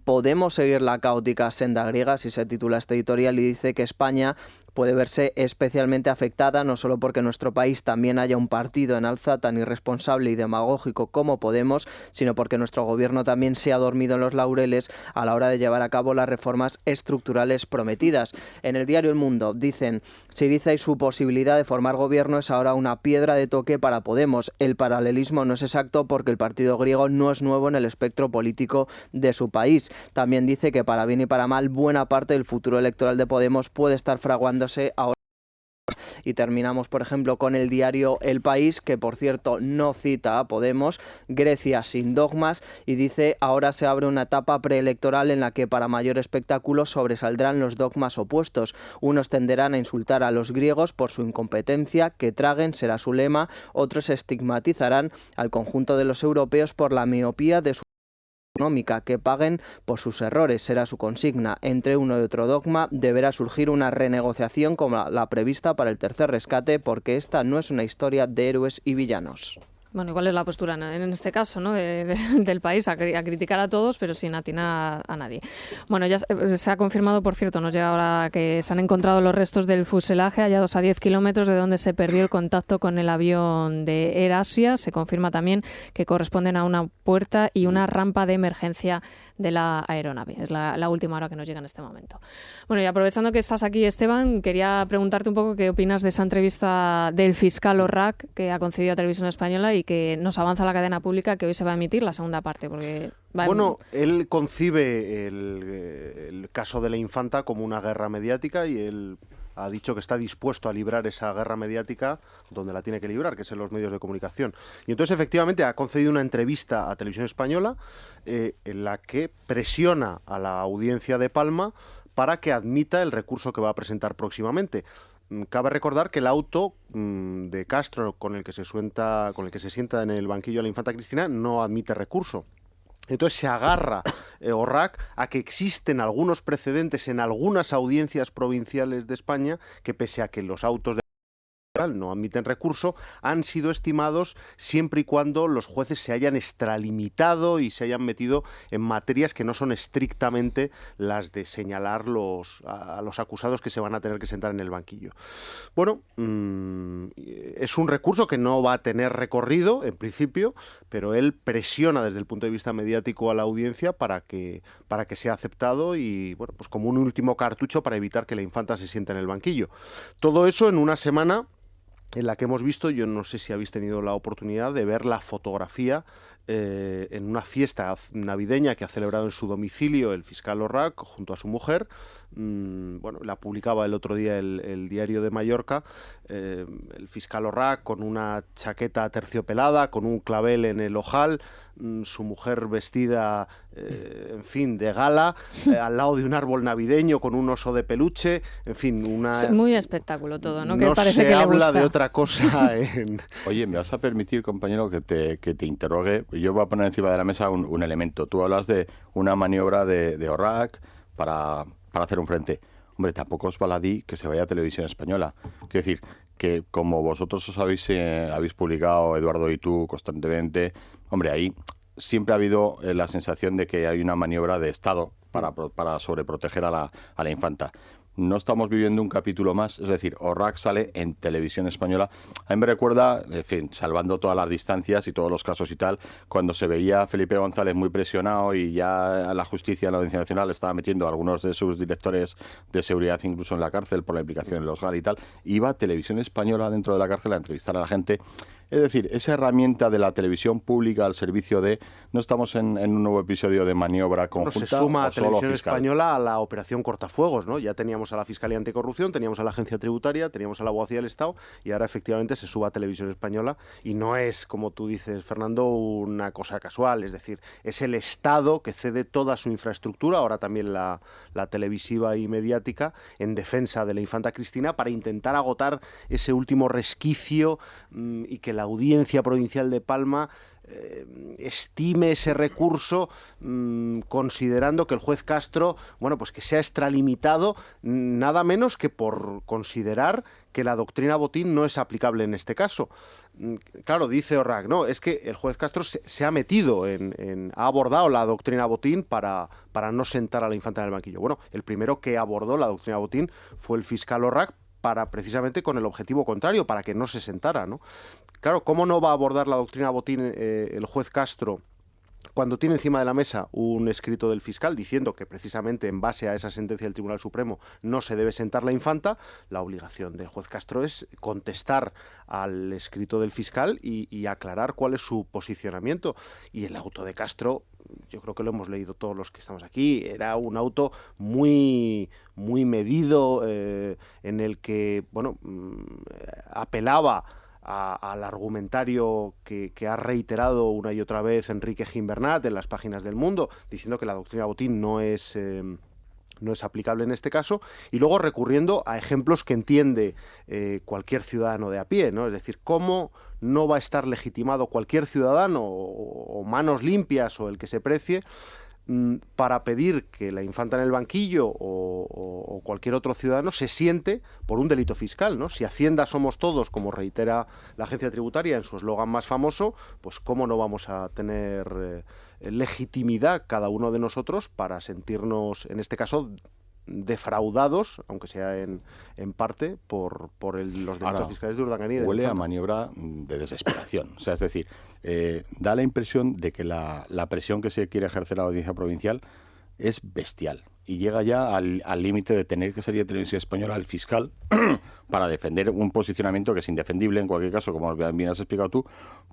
podemos seguir la caótica senda griega, si se titula este editorial, y dice que España puede verse especialmente afectada, no solo porque en nuestro país también haya un partido en alza tan irresponsable y demagógico como Podemos, sino porque nuestro gobierno también se ha dormido en los laureles a la hora de llevar a cabo las reformas estructurales prometidas. En el diario El Mundo dicen: Syriza y su posibilidad de formar gobierno es ahora una piedra de toque para Podemos. El paralelismo no es exacto porque el partido griego no es nuevo en el espectro político de su país. También dice que para bien y para mal, buena parte del futuro electoral de Podemos puede estar fraguándose ahora. Y terminamos, por ejemplo, con el diario El País, que por cierto no cita a Podemos, Grecia sin dogmas, y dice: ahora se abre una etapa preelectoral en la que para mayor espectáculo sobresaldrán los dogmas opuestos. Unos tenderán a insultar a los griegos por su incompetencia, que traguen será su lema, otros estigmatizarán al conjunto de los europeos por la miopía de su económica, que paguen por sus errores, será su consigna. Entre uno y otro dogma deberá surgir una renegociación como la prevista para el tercer rescate, porque esta no es una historia de héroes y villanos. Bueno, ¿y cuál es la postura en este caso, ¿no? del país? A criticar a todos, pero sin atinar a nadie. Bueno, ya se ha confirmado, por cierto, nos llega ahora que se han encontrado los restos del fuselaje hallados a 10 kilómetros de donde se perdió el contacto con el avión de Air Asia. Se confirma también que corresponden a una puerta y una rampa de emergencia de la aeronave. Es la última hora que nos llega en este momento. Bueno, y aprovechando que estás aquí, Esteban, quería preguntarte un poco qué opinas de esa entrevista del fiscal Orrak que ha concedido a Televisión Española y que nos avanza la cadena pública que hoy se va a emitir la segunda parte. Porque bueno, él concibe el caso de la infanta como una guerra mediática y él ha dicho que está dispuesto a librar esa guerra mediática donde la tiene que librar, que es en los medios de comunicación. Y entonces, efectivamente, ha concedido una entrevista a Televisión Española en la que presiona a la audiencia de Palma para que admita el recurso que va a presentar próximamente. Cabe recordar que el auto de Castro con el que se sienta en el banquillo de la infanta Cristina no admite recurso. Entonces se agarra Orrak a que existen algunos precedentes en algunas audiencias provinciales de España que, pese a que los autos de no admiten recurso, han sido estimados siempre y cuando los jueces se hayan extralimitado y se hayan metido en materias que no son estrictamente las de señalar a los acusados que se van a tener que sentar en el banquillo. Bueno, es un recurso que no va a tener recorrido, en principio, pero él presiona desde el punto de vista mediático a la audiencia para que sea aceptado y, bueno, pues como un último cartucho para evitar que la infanta se siente en el banquillo. Todo eso en una semana en la que hemos visto, yo no sé si habéis tenido la oportunidad de ver la fotografía en una fiesta navideña que ha celebrado en su domicilio el fiscal Orrach junto a su mujer. Bueno, la publicaba el otro día el Diario de Mallorca, el fiscal Orrach con una chaqueta aterciopelada, con un clavel en el ojal, su mujer vestida, en fin, de gala, al lado de un árbol navideño con un oso de peluche, en fin, Es muy espectáculo todo, ¿no? Que no parece se que le habla gusta. de otra cosa. Oye, ¿me vas a permitir, compañero, que te interrogue? Yo voy a poner encima de la mesa un elemento. Tú hablas de una maniobra de Orrach para hacer un frente. Hombre, tampoco os baladí que se vaya a Televisión Española. Quiero decir, que como vosotros os habéis publicado, Eduardo y tú, constantemente, hombre, ahí siempre ha habido la sensación de que hay una maniobra de Estado para sobreproteger a la infanta. No estamos viviendo un capítulo más, es decir, Orrach sale en Televisión Española. A mí me recuerda, en fin, salvando todas las distancias y todos los casos y tal, cuando se veía a Felipe González muy presionado y ya la justicia en la Audiencia Nacional estaba metiendo a algunos de sus directores de seguridad incluso en la cárcel por la implicación en los GAL y tal, iba a Televisión Española dentro de la cárcel a entrevistar a la gente. Es decir, esa herramienta de la televisión pública al servicio de... No estamos en un nuevo episodio de maniobra conjunta. Se suma a o solo Televisión fiscal. Española a la operación Cortafuegos, ¿no? Ya teníamos a la Fiscalía Anticorrupción, teníamos a la Agencia Tributaria, teníamos a la Abogacía del Estado y ahora efectivamente se suba a Televisión Española y no es, como tú dices, Fernando, una cosa casual. Es decir, es el Estado que cede toda su infraestructura, ahora también la televisiva y mediática, en defensa de la infanta Cristina para intentar agotar ese último resquicio y que la Audiencia Provincial de Palma estime ese recurso considerando que el juez Castro, bueno, pues que se ha extralimitado nada menos que por considerar que la doctrina Botín no es aplicable en este caso. Claro, dice Orrach, no, es que el juez Castro se ha metido ha abordado la doctrina Botín para no sentar a la infanta en el banquillo. Bueno, el primero que abordó la doctrina Botín fue el fiscal Orrach, precisamente con el objetivo contrario, para que no se sentara, ¿no? Claro, ¿cómo no va a abordar la doctrina Botín el juez Castro cuando tiene encima de la mesa un escrito del fiscal diciendo que precisamente en base a esa sentencia del Tribunal Supremo no se debe sentar la infanta? La obligación del juez Castro es contestar al escrito del fiscal y aclarar cuál es su posicionamiento. Y el auto de Castro, yo creo que lo hemos leído todos los que estamos aquí, era un auto muy medido, en el que, bueno, apelaba al argumentario que ha reiterado una y otra vez Enrique Gimbernat en las páginas del Mundo, diciendo que la doctrina Botín no es aplicable en este caso, y luego recurriendo a ejemplos que entiende cualquier ciudadano de a pie, ¿no? Es decir, ¿cómo no va a estar legitimado cualquier ciudadano o manos limpias o el que se precie para pedir que la infanta en el banquillo o cualquier otro ciudadano se siente por un delito fiscal, ¿no? Si Hacienda somos todos, como reitera la Agencia Tributaria en su eslogan más famoso, pues cómo no vamos a tener legitimidad cada uno de nosotros para sentirnos, en este caso, defraudados, aunque sea en parte, por los delitos fiscales de Urdangarín. Huele a maniobra de desesperación. O sea, es decir, da la impresión de que la presión que se quiere ejercer a la Audiencia Provincial es bestial y llega ya al límite de tener que salir de Televisión Española al fiscal para defender un posicionamiento que es indefendible en cualquier caso, como bien has explicado tú,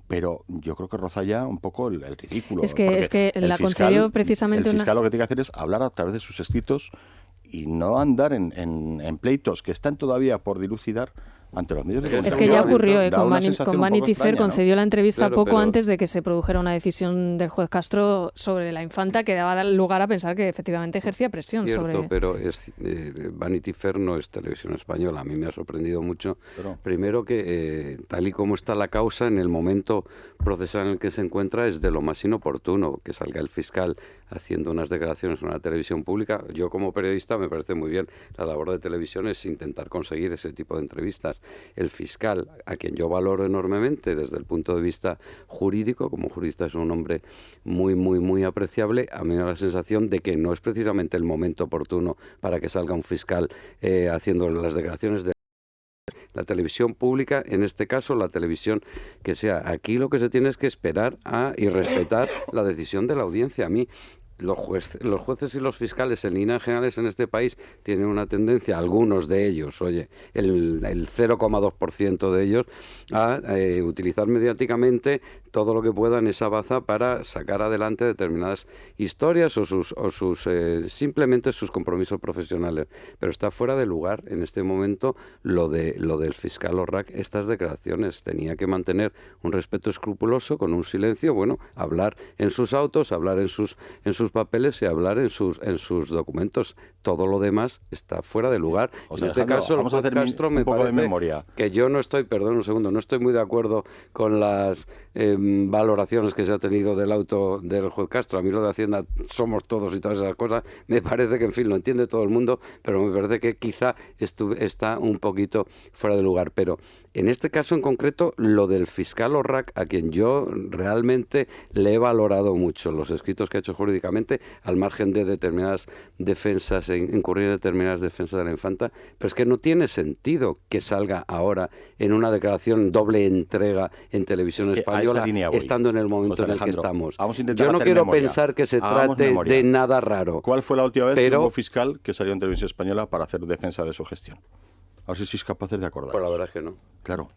pero yo creo que roza ya un poco el ridículo. Es que la concedió precisamente el fiscal lo que tiene que hacer es hablar a través de sus escritos y no andar en pleitos que están todavía por dilucidar ante los medios de comunicación. Es que ya ocurrió, con Vanity Fair concedió la entrevista Claro, poco antes de que se produjera una decisión del juez Castro sobre la infanta que daba lugar a pensar que efectivamente ejercía presión Cierto, sobre... pero Vanity Fair no es Televisión Española. A mí me ha sorprendido mucho. Primero que, tal y como está la causa, en el momento procesal en el que se encuentra, es de lo más inoportuno que salga el fiscal haciendo unas declaraciones en una televisión pública. Yo como periodista me parece muy bien. La labor de televisión es intentar conseguir ese tipo de entrevistas. el fiscal, a quien yo valoro enormemente desde el punto de vista jurídico, como jurista es un hombre muy, muy, muy apreciable, a mí me da la sensación de que no es precisamente el momento oportuno para que salga un fiscal haciendo las declaraciones de la televisión pública, en este caso la televisión que sea. Aquí lo que se tiene es que esperar y respetar la decisión de la audiencia. A mí los jueces y los fiscales en líneas generales en este país tienen una tendencia, algunos de ellos, oye, el 0,2% de ellos, a utilizar mediáticamente todo lo que puedan esa baza para sacar adelante determinadas historias o simplemente sus compromisos profesionales. Pero está fuera de lugar en este momento lo del fiscal Orrac. Estas declaraciones tenía que mantener un respeto escrupuloso, con un silencio, bueno, hablar en sus autos, hablar en sus papeles y hablar en sus documentos. Todo lo demás está fuera de lugar. O sea, en este caso, el juez Castro me parece que yo no estoy, perdón un segundo, no estoy muy de acuerdo con las valoraciones que se ha tenido del auto del juez Castro. A mí lo de Hacienda somos todos y todas esas cosas, me parece que, en fin, lo entiende todo el mundo, pero me parece que quizá está un poquito fuera de lugar. Pero en este caso en concreto, lo del fiscal Orrac, a quien yo realmente le he valorado mucho, los escritos que ha hecho jurídicamente, al margen de determinadas defensas, incurrir en determinadas defensas de la infanta, pero es que no tiene sentido que salga ahora en una declaración doble entrega en televisión española, estando en el momento en el que estamos. Yo no quiero pensar que se trate de nada raro. ¿Cuál fue la última vez que hubo fiscal que salió en televisión española para hacer defensa de su gestión? A ver si sois capaces de acordar. Pues la verdad es que no. Claro.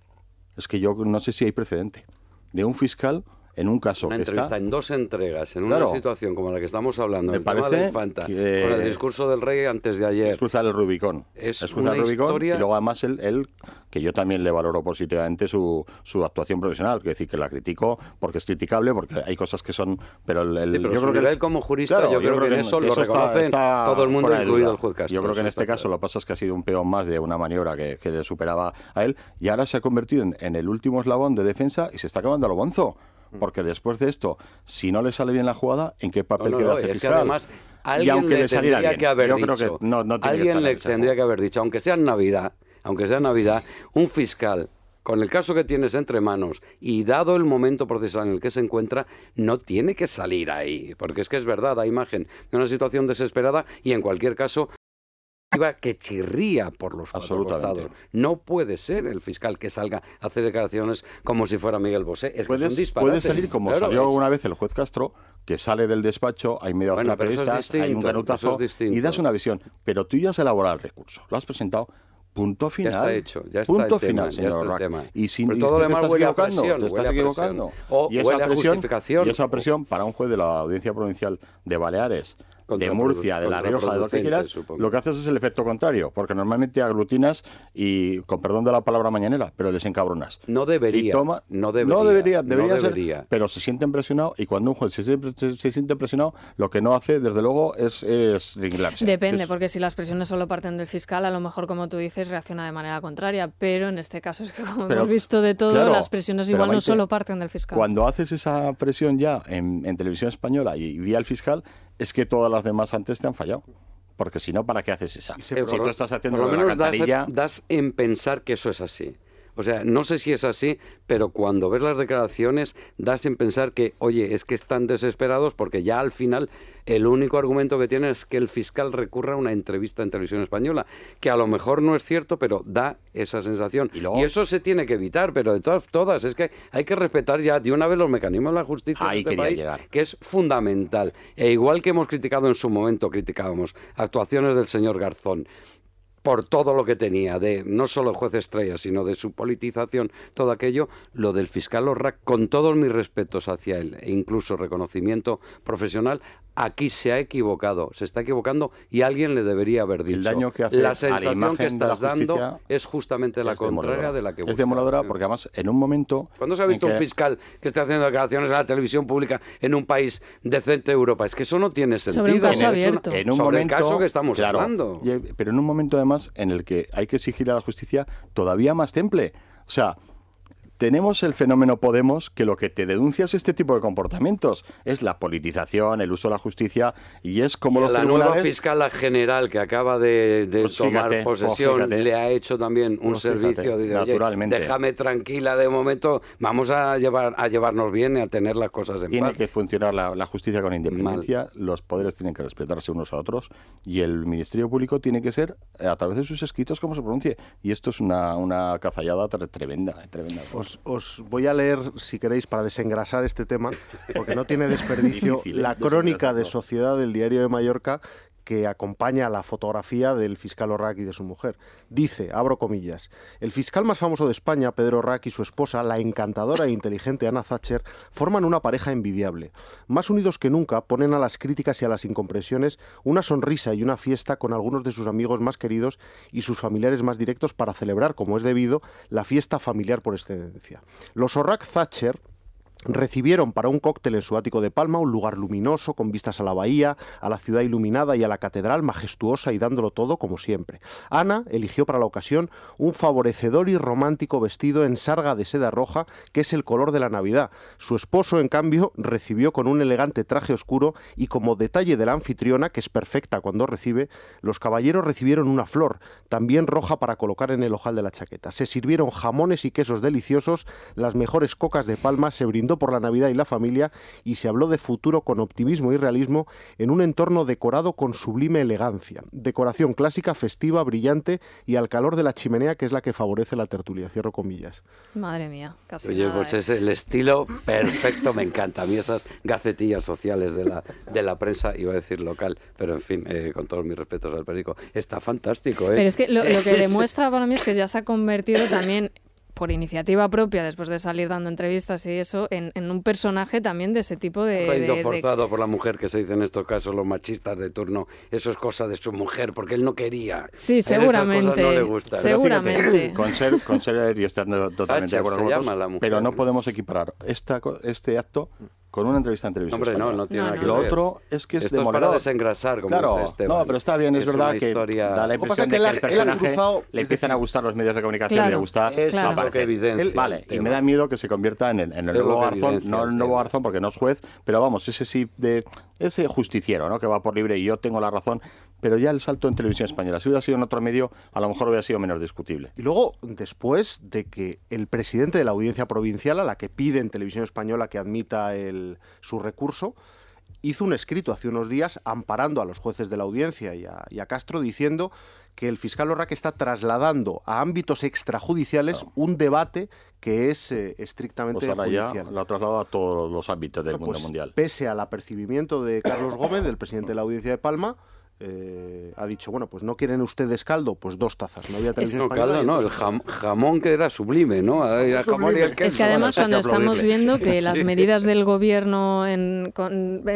Es que yo no sé si hay precedente de un fiscal en un caso una que entrevista está en dos entregas, en una situación como la que estamos hablando, el tema de la infanta, con el discurso del rey antes de ayer. Cruzar el Rubicón. Es una historia. Y luego además él, que yo también le valoro positivamente su actuación profesional, que decir que la critico porque es criticable, porque hay cosas que son, pero yo creo que él como jurista, yo creo que en eso lo reconocen todo el mundo, incluido el juez Castro. Yo creo que en este caso lo que pasa es que ha sido un peón más de una maniobra que le superaba a él, y ahora se ha convertido en el último eslabón de defensa y se está acabando a lo bonzo. Porque después de esto, si no le sale bien la jugada, ¿en qué papel queda ese fiscal? Es que además alguien le tendría que haber dicho, alguien le tendría que haber dicho, aunque sea en Navidad, un fiscal con el caso que tienes entre manos y dado el momento procesal en el que se encuentra, no tiene que salir ahí, porque es que es verdad, da imagen de una situación desesperada y en cualquier caso que chirría por los cuatro costados. No puede ser el fiscal que salga a hacer declaraciones como si fuera Miguel Bosé. Es que es un disparate. Puede salir como salió una vez el juez Castro, que sale del despacho, hay media docena de periodistas, hay un canutazo y das una visión. Pero tú ya has elaborado el recurso, lo has presentado. Punto final. Ya está hecho, ya está punto el tema, final, ya está el tema. Y sin pero todo lo demás huele a presión, te estás equivocando. O huele a justificación. Y esa presión para un juez de la Audiencia Provincial de Baleares, de Murcia, de La Rioja, de lo que quieras, lo que haces es el efecto contrario, porque normalmente aglutinas y, con perdón de la palabra mañanera, pero les encabronas. No debería, no debería ser, pero se sienten presionados, y cuando un juez se siente presionado, lo que no hace, desde luego, es viglarse. Depende, porque si las presiones solo parten del fiscal, a lo mejor, como tú dices, reacciona de manera contraria, pero en este caso es que, como hemos visto de todo, claro, las presiones igual no solo parten del fiscal. Cuando haces esa presión ya en televisión española y vía el fiscal, es que todas las demás antes te han fallado. Porque si no, ¿para qué haces esa? Si tú estás haciendo por lo menos das en pensar que eso es así. O sea, no sé si es así, pero cuando ves las declaraciones das en pensar que, oye, es que están desesperados porque ya al final el único argumento que tienen es que el fiscal recurra a una entrevista en televisión española, que a lo mejor no es cierto, pero da esa sensación. Y eso se tiene que evitar, pero de todas, es que hay que respetar ya de una vez los mecanismos de la justicia de este país, que es fundamental. E igual que hemos criticado en su momento, criticábamos actuaciones del señor Garzón, por todo lo que tenía, de no solo juez estrella, sino de su politización, todo aquello, lo del fiscal Orrac, con todos mis respetos hacia él, e incluso reconocimiento profesional, aquí se ha equivocado, se está equivocando y alguien le debería haber dicho. El daño que hace la sensación que estás dando es justamente la contraria de la que buscas. Es demoledora porque además en un momento... ¿Cuándo se ha visto un fiscal que está haciendo declaraciones en la televisión pública en un país decente de Europa? Es que eso no tiene sentido. Sobre un caso abierto. Sobre el caso que estamos hablando. Pero en un momento además en el que hay que exigir a la justicia todavía más temple. O sea, tenemos el fenómeno Podemos, que lo que te denuncia es este tipo de comportamientos. Es la politización, el uso de la justicia, y es como los la tribunales... nueva fiscal general que acaba de tomar posesión le ha hecho también un servicio de naturalmente. Oye, déjame tranquila de momento, vamos a llevarnos bien y a tener las cosas en paz. Tiene que funcionar la justicia con independencia, los poderes tienen que respetarse unos a otros, y el Ministerio Público tiene que ser, a través de sus escritos, como se pronuncie. Y esto es una cazallada tremenda. Os voy a leer, si queréis, para desengrasar este tema, porque no tiene desperdicio, la crónica de Sociedad del Diario de Mallorca, que acompaña la fotografía del fiscal Orrach y de su mujer. Dice, abro comillas, el fiscal más famoso de España, Pedro Orrach, y su esposa, la encantadora e inteligente Anna Thatcher, forman una pareja envidiable. Más unidos que nunca, ponen a las críticas y a las incomprensiones una sonrisa y una fiesta con algunos de sus amigos más queridos y sus familiares más directos para celebrar, como es debido, la fiesta familiar por excelencia. Los Orrach-Thatcher recibieron para un cóctel en su ático de Palma, un lugar luminoso, con vistas a la bahía, a la ciudad iluminada y a la catedral majestuosa, y dándolo todo como siempre. Ana eligió para la ocasión un favorecedor y romántico vestido en sarga de seda roja, que es el color de la Navidad. Su esposo, en cambio, recibió con un elegante traje oscuro, y como detalle de la anfitriona, que es perfecta cuando recibe, los caballeros recibieron una flor, también roja, para colocar en el ojal de la chaqueta. Se sirvieron jamones y quesos deliciosos, las mejores cocas de Palma, se brindó por la Navidad y la familia, y se habló de futuro con optimismo y realismo en un entorno decorado con sublime elegancia. Decoración clásica, festiva, brillante y al calor de la chimenea, que es la que favorece la tertulia. Cierro comillas. Madre mía, casi Oye, nada, pues es el estilo perfecto, me encanta. A mí esas gacetillas sociales de la prensa, iba a decir local, pero en fin, con todos mis respetos al periódico, está fantástico. Pero es que lo que demuestra para mí es que ya se ha convertido también, por iniciativa propia, después de salir dando entrevistas y eso, en un personaje también de ese tipo de... forzado por la mujer, que se dice en estos casos, los machistas de turno, eso es cosa de su mujer, porque él no quería. Sí, seguramente. No le gusta, seguramente. Fíjate, con ser y estar totalmente de acuerdo con vosotros, pero no podemos equiparar este acto con una entrevista en televisión. Hombre, no tiene nada que ver. Lo otro es que esto es para desengrasar, como dice Esteban. No, pero está bien, es verdad que da la impresión de que al personaje le empiezan a gustar los medios de comunicación, le gusta lo que evidencia. Vale, y me da miedo que se convierta en el nuevo Garzón, no el nuevo Garzón porque no es juez, pero vamos, ese justiciero, ¿no?, que va por libre y yo tengo la razón, pero ya el salto en televisión española, si hubiera sido en otro medio, a lo mejor hubiera sido menos discutible. Y luego, después de que el presidente de la Audiencia Provincial, a la que pide en televisión española que admita su recurso, hizo un escrito hace unos días amparando a los jueces de la audiencia y a Castro, diciendo que el fiscal Orrach está trasladando a ámbitos extrajudiciales un debate que es estrictamente pues ahora judicial. Ya lo ha trasladado a todos los ámbitos del mundo mundial. Pese al apercibimiento de Carlos Gómez, del presidente de la Audiencia de Palma, ha dicho, bueno, pues no quieren ustedes caldo, pues 2 tazas. No había televisión española. No, el jamón que era sublime, ¿no? Es que además cuando estamos viendo que las medidas del gobierno en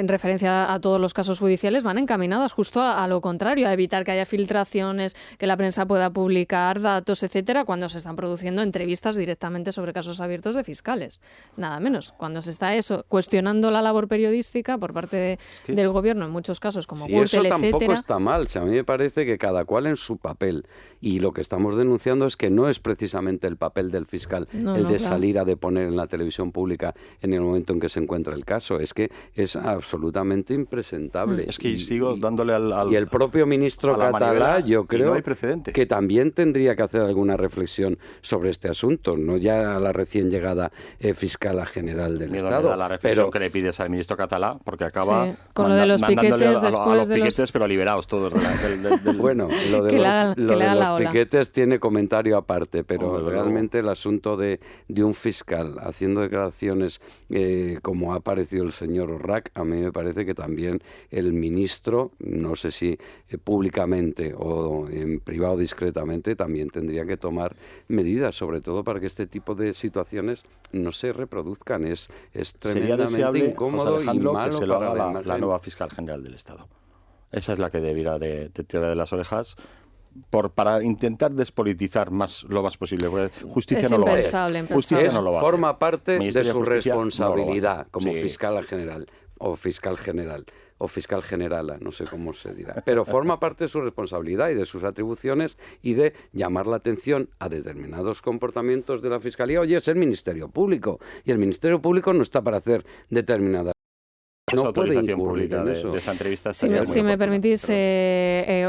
referencia a todos los casos judiciales van encaminadas justo a lo contrario, a evitar que haya filtraciones, que la prensa pueda publicar datos, etcétera, cuando se están produciendo entrevistas directamente sobre casos abiertos de fiscales. Nada menos. Cuando se está cuestionando la labor periodística por parte del gobierno en muchos casos, como Gürtel, etcétera. Está mal, a mí me parece que cada cual en su papel, y lo que estamos denunciando es que no es precisamente el papel del fiscal salir a deponer en la televisión pública en el momento en que se encuentra el caso, es que es absolutamente impresentable. Es que sigo dándole y el propio ministro catalá, yo creo que también tendría que hacer alguna reflexión sobre este asunto, no ya la recién llegada fiscala general del Estado. La reflexión que le pides al ministro catalá, porque acaba con lo de los piquetes después de los pero liberados todos Bueno, lo de los piquetes tiene comentario aparte, pero realmente el asunto de un fiscal haciendo declaraciones como ha aparecido el señor Orrach, a mí me parece que también el ministro, no sé si públicamente o en privado discretamente, también tendría que tomar medidas, sobre todo para que este tipo de situaciones no se reproduzcan. Es tremendamente incómodo y malo que se lo para haga la nueva fiscal general del Estado. Esa es la que debiera de tirar de las orejas para intentar despolitizar lo más posible. Justicia no lo va a hacer. Justicia no lo va a hacer. Forma parte de su responsabilidad como fiscal general o fiscal general. o fiscal generala, no sé cómo se dirá. Pero forma parte de su responsabilidad y de sus atribuciones y de llamar la atención a determinados comportamientos de la Fiscalía. Oye, es el Ministerio Público y el Ministerio Público no está para hacer determinadas... No puede incurrir en eso. De esa entrevista si me permitís,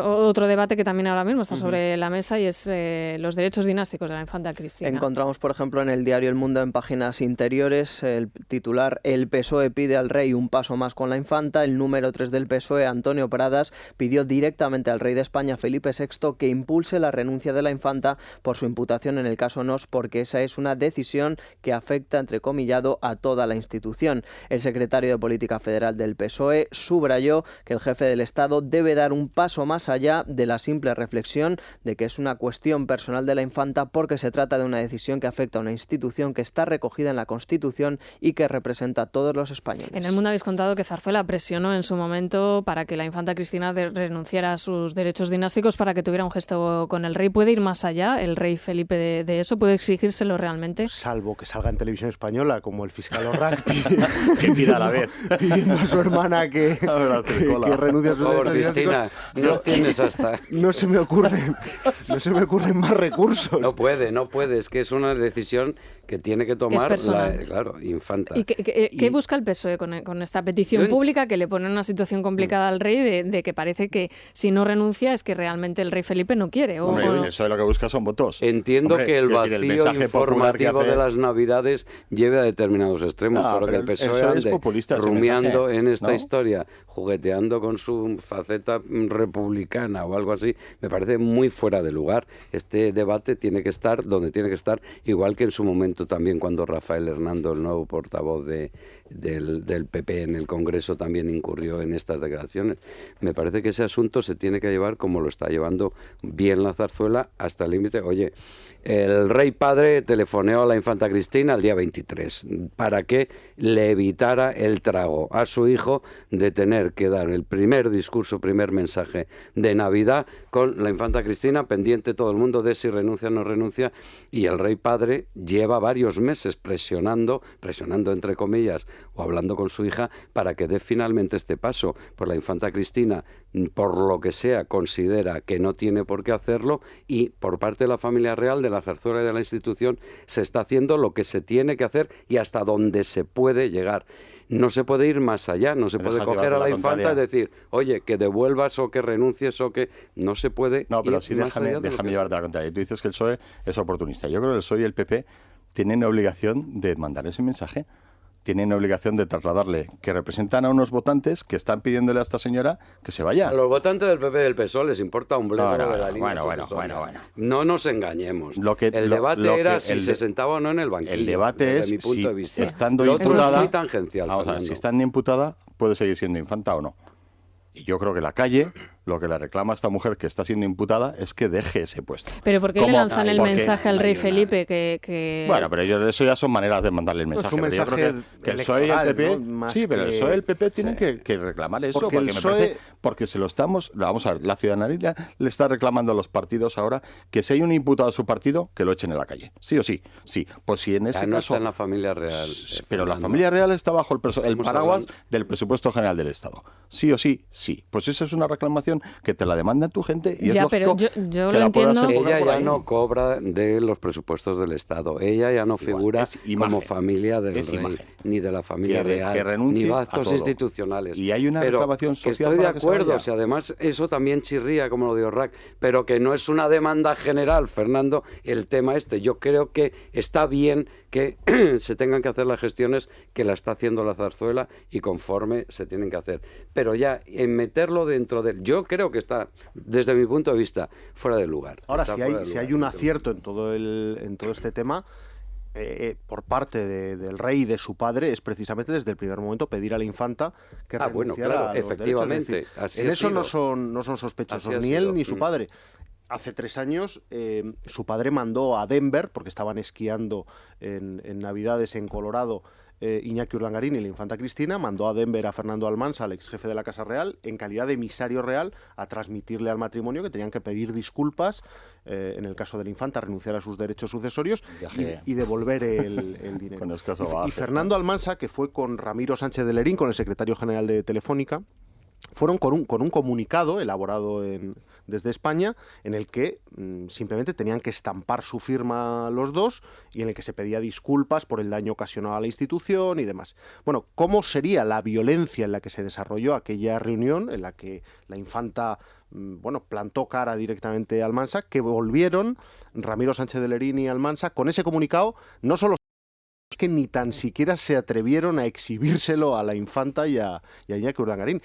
otro debate que también ahora mismo está sobre la mesa y es los derechos dinásticos de la infanta Cristina. Encontramos, por ejemplo, en el diario El Mundo, en páginas interiores, el titular: El PSOE pide al rey un paso más con la infanta. El número 3 del PSOE, Antonio Pradas, pidió directamente al rey de España, Felipe VI, que impulse la renuncia de la infanta por su imputación en el caso Nos, porque esa es una decisión que afecta, entrecomillado, a toda la institución. El secretario de Política Federal del PSOE subrayó que el jefe del Estado debe dar un paso más allá de la simple reflexión de que es una cuestión personal de la infanta, porque se trata de una decisión que afecta a una institución que está recogida en la Constitución y que representa a todos los españoles. En El Mundo habéis contado que Zarzuela presionó en su momento para que la infanta Cristina renunciara a sus derechos dinásticos para que tuviera un gesto con el rey. ¿Puede ir más allá el rey Felipe de eso? ¿Puede exigírselo realmente? Salvo que salga en televisión española como el fiscal O'Ragpi que pida a la vez pidiendo a su hermana que renuncie a sus derechos Cristina, no tienes hasta... No se me ocurren más recursos. No puede, es que es una decisión que tiene que tomar la infanta. ¿Y qué busca el PSOE con esta petición pública que le pone en una situación complicada al rey de que parece que si no renuncia es que realmente el rey Felipe no quiere? Hombre, el PSOE lo que busca son votos. Entiendo que el vacío informativo de las Navidades lleve a determinados extremos, pero que el PSOE ande rumiando en esta historia, jugueteando con su faceta republicana o algo así, me parece muy fuera de lugar. Este debate tiene que estar donde tiene que estar, igual que en su momento también cuando Rafael Hernando, el nuevo portavoz del PP en el Congreso, también incurrió en estas declaraciones. Me parece que ese asunto se tiene que llevar como lo está llevando bien la Zarzuela, hasta el límite. Oye, el rey padre telefoneó a la infanta Cristina el día 23 para que le evitara el trago a su hijo de tener que dar el primer mensaje de Navidad con la infanta Cristina, pendiente todo el mundo de si renuncia o no renuncia, y el rey padre lleva varios meses presionando entre comillas, o hablando con su hija para que dé finalmente este paso. Pues la infanta Cristina, por lo que sea, considera que no tiene por qué hacerlo, y por parte de la familia real, de la Zarzuela y de la institución, se está haciendo lo que se tiene que hacer y hasta donde se puede llegar. No se puede ir más allá, no se puede coger a la infanta y decir, oye, que devuelvas o que renuncies o que... No se puede. No, pero sí, déjame llevarte a la contraria. Tú dices que el PSOE es oportunista. Yo creo que el PSOE y el PP tienen obligación de mandar ese mensaje. Tienen obligación de trasladarle que representan a unos votantes que están pidiéndole a esta señora que se vaya. A los votantes del PP y del PSOE les importa un bledo de la línea. Bueno. No nos engañemos. El debate era si se sentaba o no en el banquillo. El debate es mi punto de vista. Estando imputada, muy tangencial. Vamos a ver, si está imputada, puede seguir siendo infanta o no. Y yo creo que la calle, lo que le reclama a esta mujer que está siendo imputada es que deje ese puesto. ¿Pero por qué le lanzan el mensaje al rey Felipe que...? Bueno, pero eso ya son maneras de mandarle el mensaje. Es un mensaje yo creo que el PSOE y el PP... ¿no? Sí, pero el PSOE y el PP tienen que reclamar eso. Porque me parece... Porque se lo estamos... Vamos a ver, la ciudadanía le está reclamando a los partidos ahora que si hay un imputado a su partido, que lo echen en la calle. Sí o sí. Sí. Pues si en ese no caso... está en la familia real. Pero la familia real está bajo el paraguas del presupuesto general del Estado. Sí o sí. Sí, pues esa es una reclamación que te la demanda tu gente y ya, es lógico pero yo lo entiendo. Ella ya no cobra de los presupuestos del Estado. Ella ya no figura como familia del rey, ni de la familia real, ni de actos institucionales. Y hay una reclamación social. Estoy de acuerdo, si además eso también chirría, como lo dio Rack, pero que no es una demanda general, Fernando, el tema este. Yo creo que está bien que se tengan que hacer las gestiones que la está haciendo la Zarzuela y conforme se tienen que hacer. Pero ya en meterlo dentro del... Yo creo que está, desde mi punto de vista, fuera de lugar. Ahora, si hay un acierto en todo este tema, por parte del rey y de su padre, es precisamente desde el primer momento pedir a la infanta que renunciara a los efectivamente. Derechos. Es decir, en eso no son sospechosos ni él ni su padre. Hace 3 años su padre mandó a Denver, porque estaban esquiando en Navidades en Colorado, Iñaki Urdangarín y la infanta Cristina, mandó a Denver a Fernando Almansa, al ex jefe de la Casa Real, en calidad de emisario real, a transmitirle al matrimonio que tenían que pedir disculpas, en el caso de la infanta, renunciar a sus derechos sucesorios y devolver el dinero. Y Fernando Almansa, que fue con Ramiro Sánchez de Lerín, con el secretario general de Telefónica, fueron con un comunicado elaborado desde España, en el que simplemente tenían que estampar su firma los dos y en el que se pedía disculpas por el daño ocasionado a la institución y demás. Bueno, ¿cómo sería la violencia en la que se desarrolló aquella reunión, en la que la infanta plantó cara directamente a Almansa, que volvieron Ramiro Sánchez de Lerín y Almansa con ese comunicado? No solo es que ni tan siquiera se atrevieron a exhibírselo a la infanta y a Iñaki Urdangarín.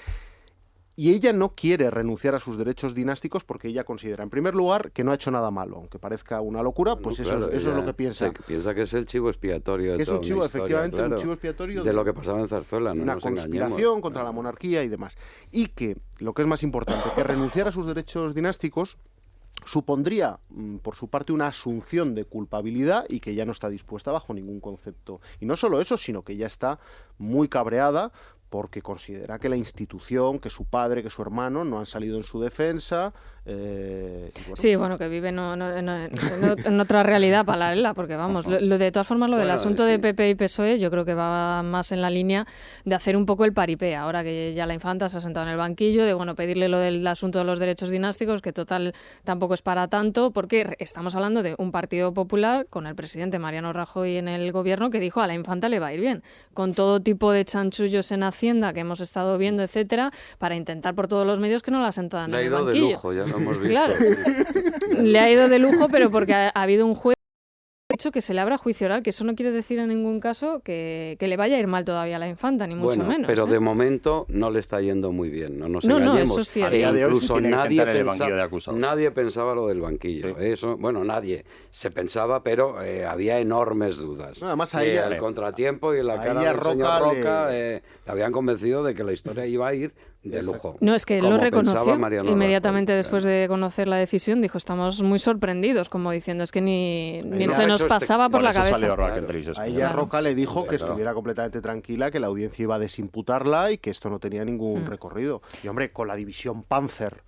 Y ella no quiere renunciar a sus derechos dinásticos porque ella considera, en primer lugar, que no ha hecho nada malo. Aunque parezca una locura, pues eso es lo que piensa. Piensa que es el chivo expiatorio de toda una historia, efectivamente, un chivo expiatorio de lo que pasaba en Zarzuela, no una conspiración contra la monarquía y demás. Y que, lo que es más importante, que renunciar a sus derechos dinásticos supondría, por su parte, una asunción de culpabilidad y que ya no está dispuesta bajo ningún concepto. Y no solo eso, sino que ya está muy cabreada porque considera que la institución, que su padre, que su hermano no han salido en su defensa. Sí, que vive en otra realidad paralela, porque vamos, de todas formas lo del asunto de PP y PSOE yo creo que va más en la línea de hacer un poco el paripé, ahora que ya la infanta se ha sentado en el banquillo, de pedirle lo del asunto de los derechos dinásticos, que total tampoco es para tanto, porque estamos hablando de un Partido Popular con el presidente Mariano Rajoy en el gobierno que dijo a la infanta le va a ir bien, con todo tipo de chanchullos en Hacienda que hemos estado viendo, etcétera, para intentar por todos los medios que no la sentaran en el banquillo. Le ha ido de lujo, ya lo hemos visto. Claro, le ha ido de lujo, pero porque ha habido un juez que ha dicho que se le abra juicio oral, que eso no quiere decir en ningún caso que le vaya a ir mal todavía a la infanta, ni mucho menos. Pero de momento no le está yendo muy bien, no nos engañemos. No, eso es cierto. Incluso nadie pensaba lo del banquillo. Sí. Eso, nadie se pensaba, pero había enormes dudas. Además a ella, el contratiempo y la cara del señor Roca le habían convencido de que la historia iba a ir de lujo. No, es que lo reconoció inmediatamente después de conocer la decisión, dijo, estamos muy sorprendidos, como diciendo, es que ni se nos pasaba por la cabeza. A ella Roca le dijo que estuviera completamente tranquila, que la audiencia iba a desimputarla y que esto no tenía ningún recorrido. Y hombre, con la división Panzer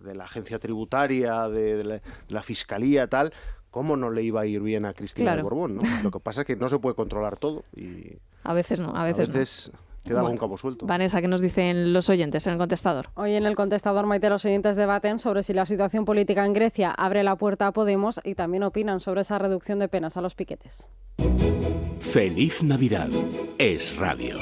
de la agencia tributaria, de la fiscalía, tal, ¿cómo no le iba a ir bien a Cristina de Borbón, ¿no? Lo que pasa es que no se puede controlar todo. Y a veces no. Queda un cabo suelto. Vanessa, ¿qué nos dicen los oyentes en el contestador? Hoy en el contestador, Maite, los oyentes debaten sobre si la situación política en Grecia abre la puerta a Podemos y también opinan sobre esa reducción de penas a los piquetes. Feliz Navidad. Es Radio.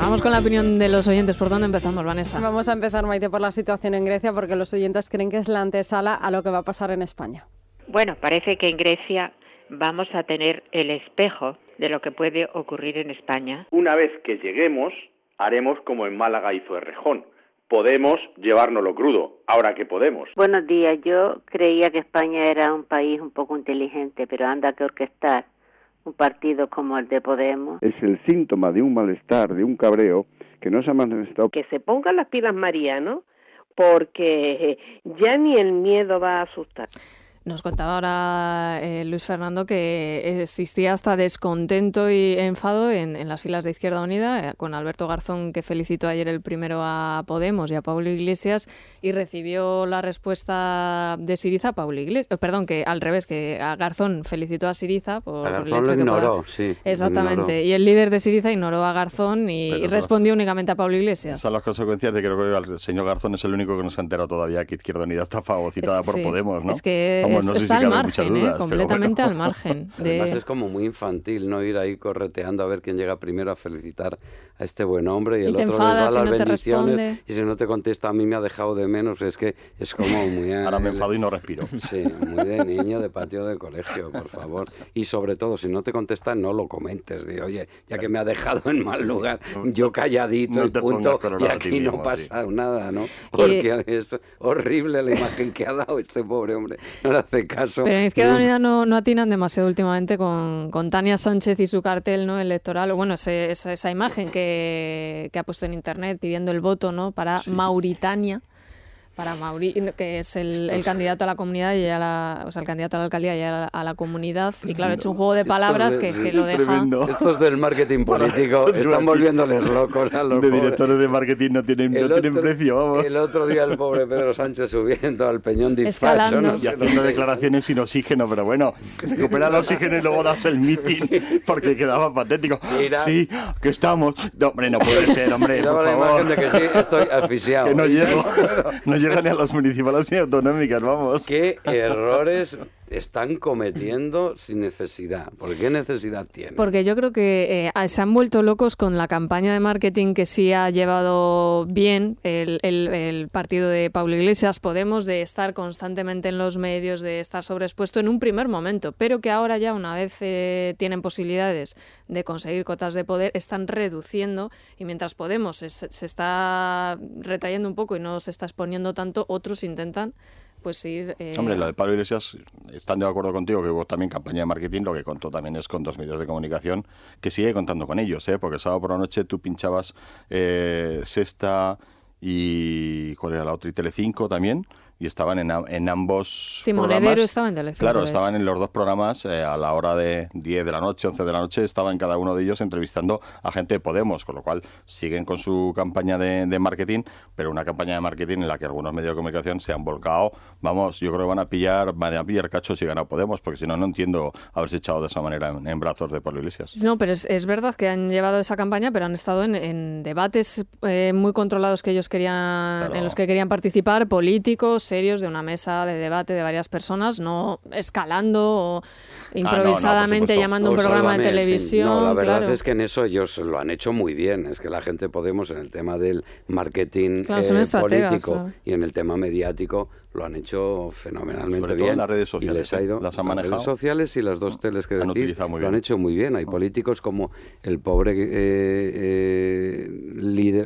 Vamos con la opinión de los oyentes. ¿Por dónde empezamos, Vanessa? Vamos a empezar, Maite, por la situación en Grecia, porque los oyentes creen que es la antesala a lo que va a pasar en España. Bueno, parece que en Grecia vamos a tener el espejo de lo que puede ocurrir en España. Una vez que lleguemos, haremos como en Málaga hizo Errejón. Podemos llevárnoslo crudo, ahora que podemos. Buenos días, yo creía que España era un país un poco inteligente, pero anda que orquestar un partido como el de Podemos. Es el síntoma de un malestar, de un cabreo, que no se ha manifestado. Que se pongan las pilas Mariano, porque ya ni el miedo va a asustar. Nos contaba ahora Luis Fernando que existía hasta descontento y enfado en las filas de Izquierda Unida, con Alberto Garzón, que felicitó ayer el primero a Podemos y a Pablo Iglesias, y recibió la respuesta de Syriza a Pablo Iglesias. Perdón, que al revés, que a Garzón felicitó a Syriza por a el Garzón hecho lo que ignoró, sí. Exactamente. Ignoró. Y el líder de Syriza ignoró a Garzón y respondió únicamente a Pablo Iglesias. Son las consecuencias de que creo que el señor Garzón es el único que nos ha enterado todavía que Izquierda Unida está fagocitada por Podemos, ¿no? Es que no sé está si al cabe margen, muchas dudas, completamente pero bueno. al margen. Además es como muy infantil, ¿no? Ir ahí correteando a ver quién llega primero a felicitar a este buen hombre y el te otro enfadas les da si las no te bendiciones responde. y si no te contesta a mí me ha dejado de menos. Es que es como muy... Ahora me enfado y no respiro. Sí, muy de niño de patio de colegio, por favor. Y sobre todo, si no te contesta, no lo comentes. De, oye, ya que me ha dejado en mal lugar, yo calladito No y te punto, pongas y colorado a ti aquí no mismo, pasa nada, ¿no? Porque es horrible la imagen que ha dado este pobre hombre. No le hace caso. Pero en Izquierda Unida no atinan demasiado últimamente con Tania Sánchez y su cartel, ¿no?, electoral, o bueno, esa imagen que ha puesto en internet pidiendo el voto, ¿no?, para Mauritania, que es el candidato a la comunidad y el candidato a la alcaldía y a la comunidad, y claro, ha hecho un juego de palabras que lo deja... Tremendo. Estos del marketing político están volviéndoles locos a los de pobres. directores de marketing no tienen precio, vamos. El otro día el pobre Pedro Sánchez subiendo al Peñón de Escalando. Izpacho, ¿no? Y haciendo declaraciones sin oxígeno, pero bueno, recupera el oxígeno y luego das el meeting, porque quedaba patético. Mira. Sí, que estamos... No, hombre, no puede ser, hombre, Daba por la favor. imagen de que sí, estoy asfixiado. Que no llego, no llega ni a las municipales ni autonómicas, vamos. ¿Qué errores están cometiendo sin necesidad? ¿Por qué necesidad tienen? Porque yo creo que se han vuelto locos con la campaña de marketing que sí ha llevado bien el partido de Pablo Iglesias, Podemos, de estar constantemente en los medios, de estar sobreexpuesto en un primer momento, pero que ahora ya, una vez tienen posibilidades de conseguir cotas de poder, están reduciendo, y mientras Podemos se está retrayendo un poco y no se está exponiendo tanto, otros intentan pues ir... Hombre, lo de Pablo Iglesias, están de acuerdo contigo que hubo también campaña de marketing, lo que contó también es con 2 medios de comunicación, que sigue contando con ellos, porque el sábado por la noche tú pinchabas Sexta y... ¿cuál era la otra? Y Telecinco también, y estaban en ambos Sí, programas. Monedero estaba en Telecinco. Claro, de estaban hecho. en los dos programas a la hora de 10 de la noche, 11 de la noche, estaban cada uno de ellos entrevistando a gente de Podemos, con lo cual siguen con su campaña de marketing, pero una campaña de marketing en la que algunos medios de comunicación se han volcado. Vamos, yo creo que van a pillar cachos si gana Podemos, porque si no, no entiendo haberse echado de esa manera en brazos de Pablo Iglesias. No, pero es verdad que han llevado esa campaña, pero han estado en debates muy controlados que ellos querían, en los que querían participar, políticos, serios, de una mesa de debate de varias personas, no escalando o improvisadamente llamando a un programa de televisión. No, la verdad claro. es que en eso ellos lo han hecho muy bien. Es que la gente de Podemos en el tema del marketing son estrategas, político claro. y en el tema mediático lo han hecho fenomenalmente Sobre todo bien. en las redes sociales, y les ha ido, las han las manejado. redes sociales y las dos teles que Han decís utilizado muy lo han bien. hecho muy bien. Hay políticos como el pobre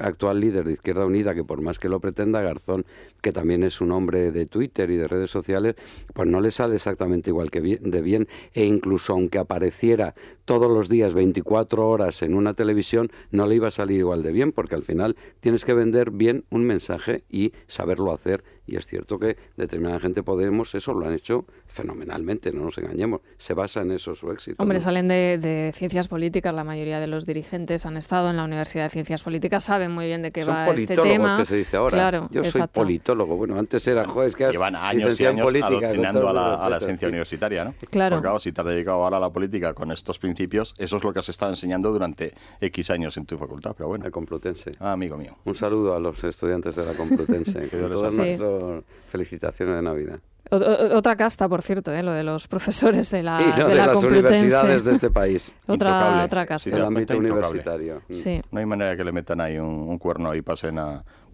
actual líder de Izquierda Unida, que por más que lo pretenda, Garzón, que también es un hombre de Twitter y de redes sociales, pues no le sale exactamente igual que de bien, e incluso aunque apareciera todos los días 24 horas en una televisión, no le iba a salir igual de bien, porque al final tienes que vender bien un mensaje y saberlo hacer. Y es cierto que determinada gente Podemos eso lo han hecho fenomenalmente, no nos engañemos. Se basa en eso su éxito. Hombre, ¿no? salen de ciencias políticas, la mayoría de los dirigentes han estado en la Universidad de Ciencias Políticas, saben muy bien de qué Son va este politólogos, tema. que se dice ahora. Claro, yo soy exacto. politólogo. Bueno, antes era juez, que Llevan años y licenciado en años política. adoctrinando con todo a la respeto. ciencia universitaria, ¿no? Claro. Porque claro, si te has dedicado ahora a la política con estos principios, eso es lo que has estado enseñando durante X años en tu facultad, pero bueno. La Complutense. Ah, amigo mío. Un saludo a los estudiantes de la Complutense. Con todas Sí. nuestras felicitaciones de Navidad. Otra casta, por cierto, lo de los profesores de la de las Complutense. universidades de este país. otra casta. Sí, el ámbito universitario. Sí. No hay manera de que le metan ahí un cuerno y pasen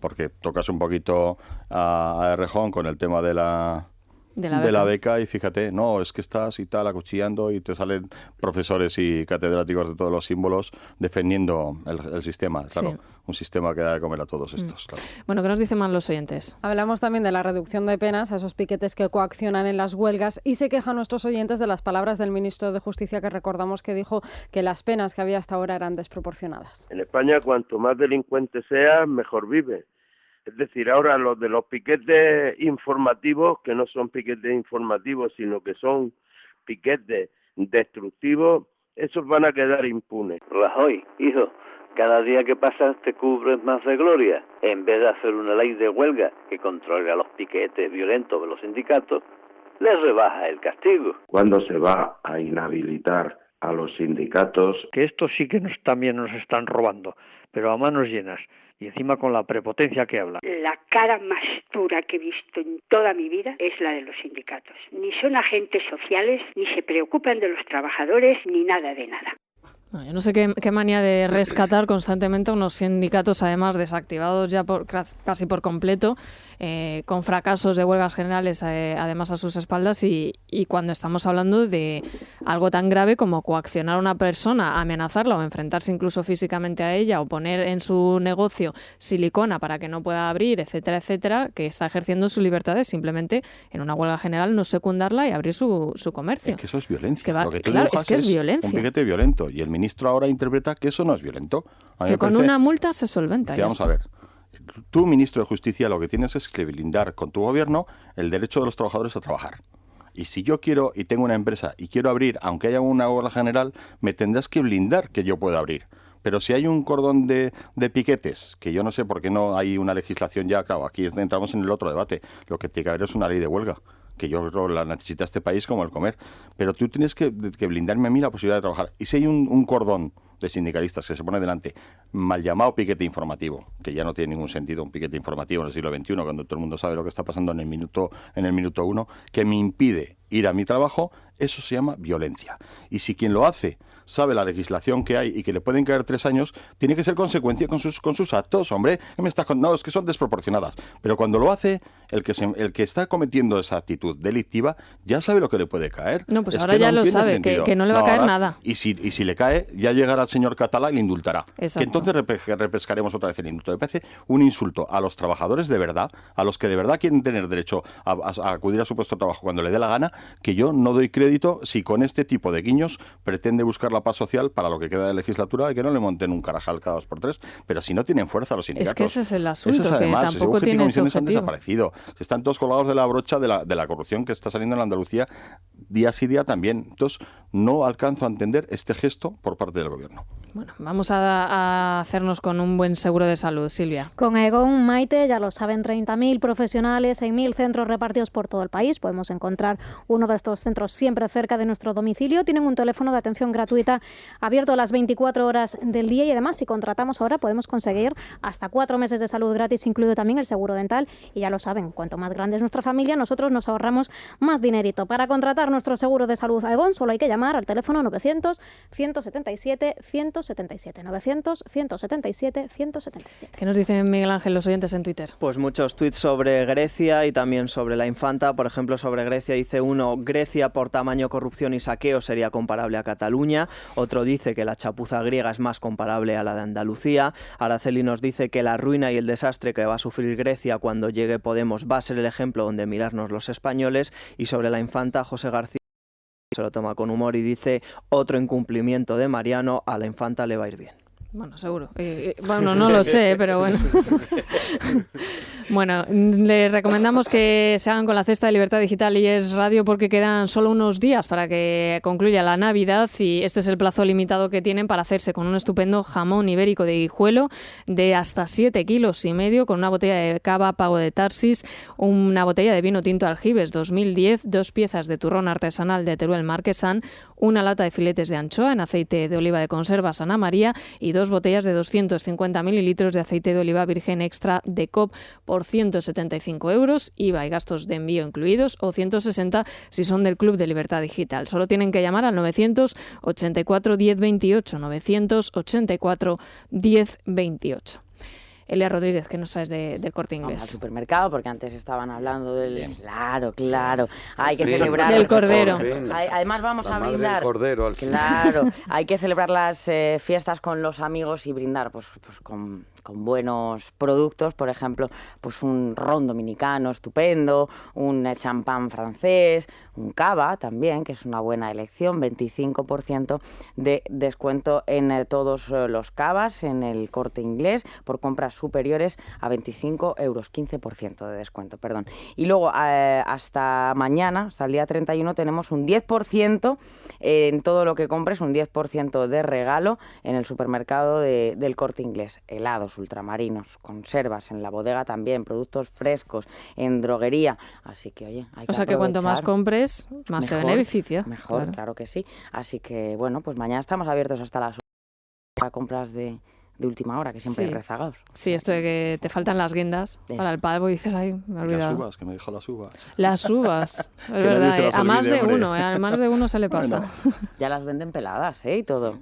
porque tocas un poquito a Errejón con el tema de la beca y fíjate, no, es que estás y tal acuchillando y te salen profesores y catedráticos de todos los símbolos defendiendo el sistema, claro, Sí. un sistema que da de comer a todos estos. Claro. Bueno, ¿qué nos dicen más los oyentes? Hablamos también de la reducción de penas a esos piquetes que coaccionan en las huelgas y se quejan nuestros oyentes de las palabras del ministro de Justicia, que recordamos que dijo que las penas que había hasta ahora eran desproporcionadas. En España, cuanto más delincuente seas, mejor vive. Es decir, ahora los de los piquetes informativos, que no son piquetes informativos, sino que son piquetes destructivos, esos van a quedar impunes. Rajoy, hijo, cada día que pasa te cubres más de gloria. En vez de hacer una ley de huelga que controle a los piquetes violentos de los sindicatos, les rebaja el castigo. ¿Cuándo se va a inhabilitar a los sindicatos? Que estos sí que también nos están robando, pero a manos llenas. Y encima con la prepotencia que habla. La cara más dura que he visto en toda mi vida es la de los sindicatos. Ni son agentes sociales, ni se preocupan de los trabajadores, ni nada de nada. Yo no sé qué manía de rescatar constantemente a unos sindicatos, además desactivados ya casi por completo, con fracasos de huelgas generales además a sus espaldas y cuando estamos hablando de algo tan grave como coaccionar a una persona, amenazarla o enfrentarse incluso físicamente a ella o poner en su negocio silicona para que no pueda abrir, etcétera, etcétera, que está ejerciendo sus libertades simplemente en una huelga general no secundarla y abrir su comercio. Es que eso es violencia. Es que, Lo que tú claro, dibujas es que es violencia. Un piquete violento y el ministro ahora interpreta que eso no es violento. Que con una multa se solventa. Vamos a ver. Tú, ministro de Justicia, lo que tienes es que blindar con tu gobierno el derecho de los trabajadores a trabajar. Y si yo quiero y tengo una empresa y quiero abrir, aunque haya una huelga general, me tendrás que blindar que yo pueda abrir. Pero si hay un cordón de piquetes, que yo no sé por qué no hay una legislación ya, claro, aquí entramos en el otro debate. Lo que tiene que haber es una ley de huelga, que yo creo que la necesita este país como el comer. Pero tú tienes que blindarme a mí la posibilidad de trabajar. Y si hay un cordón de sindicalistas que se pone delante, mal llamado piquete informativo, que ya no tiene ningún sentido un piquete informativo en el siglo XXI, cuando todo el mundo sabe lo que está pasando en el minuto 1, que me impide ir a mi trabajo, eso se llama violencia. Y si quien lo hace sabe la legislación que hay y que le pueden caer 3 años, tiene que ser consecuencia con sus actos, hombre. No, es que son desproporcionadas. Pero cuando lo hace, el que está cometiendo esa actitud delictiva ya sabe lo que le puede caer. No, pues ahora ya lo sabe, que no le va a caer nada. Y si le cae, ya llegará el señor Catalá y le indultará. Exacto. Que entonces repescaremos otra vez el indulto. Me parece un insulto a los trabajadores de verdad, a los que de verdad quieren tener derecho a acudir a su puesto de trabajo cuando le dé la gana, que yo no doy crédito si con este tipo de guiños pretende buscar la paz social para lo que queda de legislatura y que no le monten un carajal cada 2x3, pero si no tienen fuerza los sindicatos. Es que ese es el asunto, es además, que tampoco tiene ese objetivo. Han desaparecido. Están todos colgados de la brocha de la corrupción que está saliendo en la Andalucía día sí día también. Entonces, no alcanzo a entender este gesto por parte del gobierno. Bueno, vamos a hacernos con un buen seguro de salud, Silvia. Con Aegon, Maite, ya lo saben, 30.000 profesionales en 1.000 centros repartidos por todo el país. Podemos encontrar uno de estos centros siempre cerca de nuestro domicilio. Tienen un teléfono de atención gratuita abierto a las 24 horas del día y además si contratamos ahora podemos conseguir hasta 4 meses de salud gratis, incluido también el seguro dental. Y ya lo saben, cuanto más grande es nuestra familia, nosotros nos ahorramos más dinerito. Para contratar nuestro seguro de salud Aegon solo hay que llamar al teléfono 900-177-177. 900-177-177. ¿Qué nos dicen, Miguel Ángel, los oyentes en Twitter? Pues muchos tweets sobre Grecia y también sobre la infanta. Por ejemplo, sobre Grecia dice uno: Grecia por tamaño, corrupción y saqueo sería comparable a Cataluña. Otro dice que la chapuza griega es más comparable a la de Andalucía. Araceli nos dice que la ruina y el desastre que va a sufrir Grecia cuando llegue Podemos va a ser el ejemplo donde mirarnos los españoles. Y sobre la infanta, José García se lo toma con humor y dice: otro incumplimiento de Mariano, a la infanta le va a ir bien. Bueno, seguro. Bueno, no lo sé, pero bueno. Bueno, les recomendamos que se hagan con la cesta de Libertad Digital y Es Radio porque quedan solo unos días para que concluya la Navidad y este es el plazo limitado que tienen para hacerse con un estupendo jamón ibérico de Guijuelo de hasta 7,5 kilos, con una botella de cava Pago de Tarsis, una botella de vino tinto Aljibes 2010, 2 piezas de turrón artesanal de Teruel Marquesán, una lata de filetes de anchoa en aceite de oliva de conserva Ana María y 2 botellas de 250 mililitros de aceite de oliva virgen extra de COP por por 175 euros, IVA y gastos de envío incluidos, o 160 si son del Club de Libertad Digital. Solo tienen que llamar al 984 1028, 984 1028. Elia Rodríguez, ¿qué nos traes del Corte Inglés? Al supermercado, porque antes estaban hablando del... Claro. Hay que celebrar... Del cordero. Además vamos a brindar... Cordero, al final. Claro, hay que celebrar las fiestas con los amigos y brindar pues con buenos productos, por ejemplo, pues un ron dominicano estupendo, un champán francés, un cava también, que es una buena elección, 25% de descuento en todos los cavas en el Corte Inglés por compras superiores a 25 euros, 15% de descuento, perdón. Y luego hasta mañana, hasta el día 31, tenemos un 10% en todo lo que compres, un 10% de regalo en el supermercado del Corte Inglés. Helados, ultramarinos, conservas en la bodega también, productos frescos, en droguería. Así que, oye, hay que O sea que cuanto más compres, más te beneficia. Mejor, claro que sí. Así que, bueno, pues mañana estamos abiertos hasta las 8 para compras de última hora, que siempre hay rezagados. Sí, esto de que te faltan las guindas para el pavo y dices, ay, me he olvidado. Las uvas, que me dijo las uvas. Las uvas, es verdad, a más de uno, a más de uno se le pasa. Bueno, ya las venden peladas, y todo.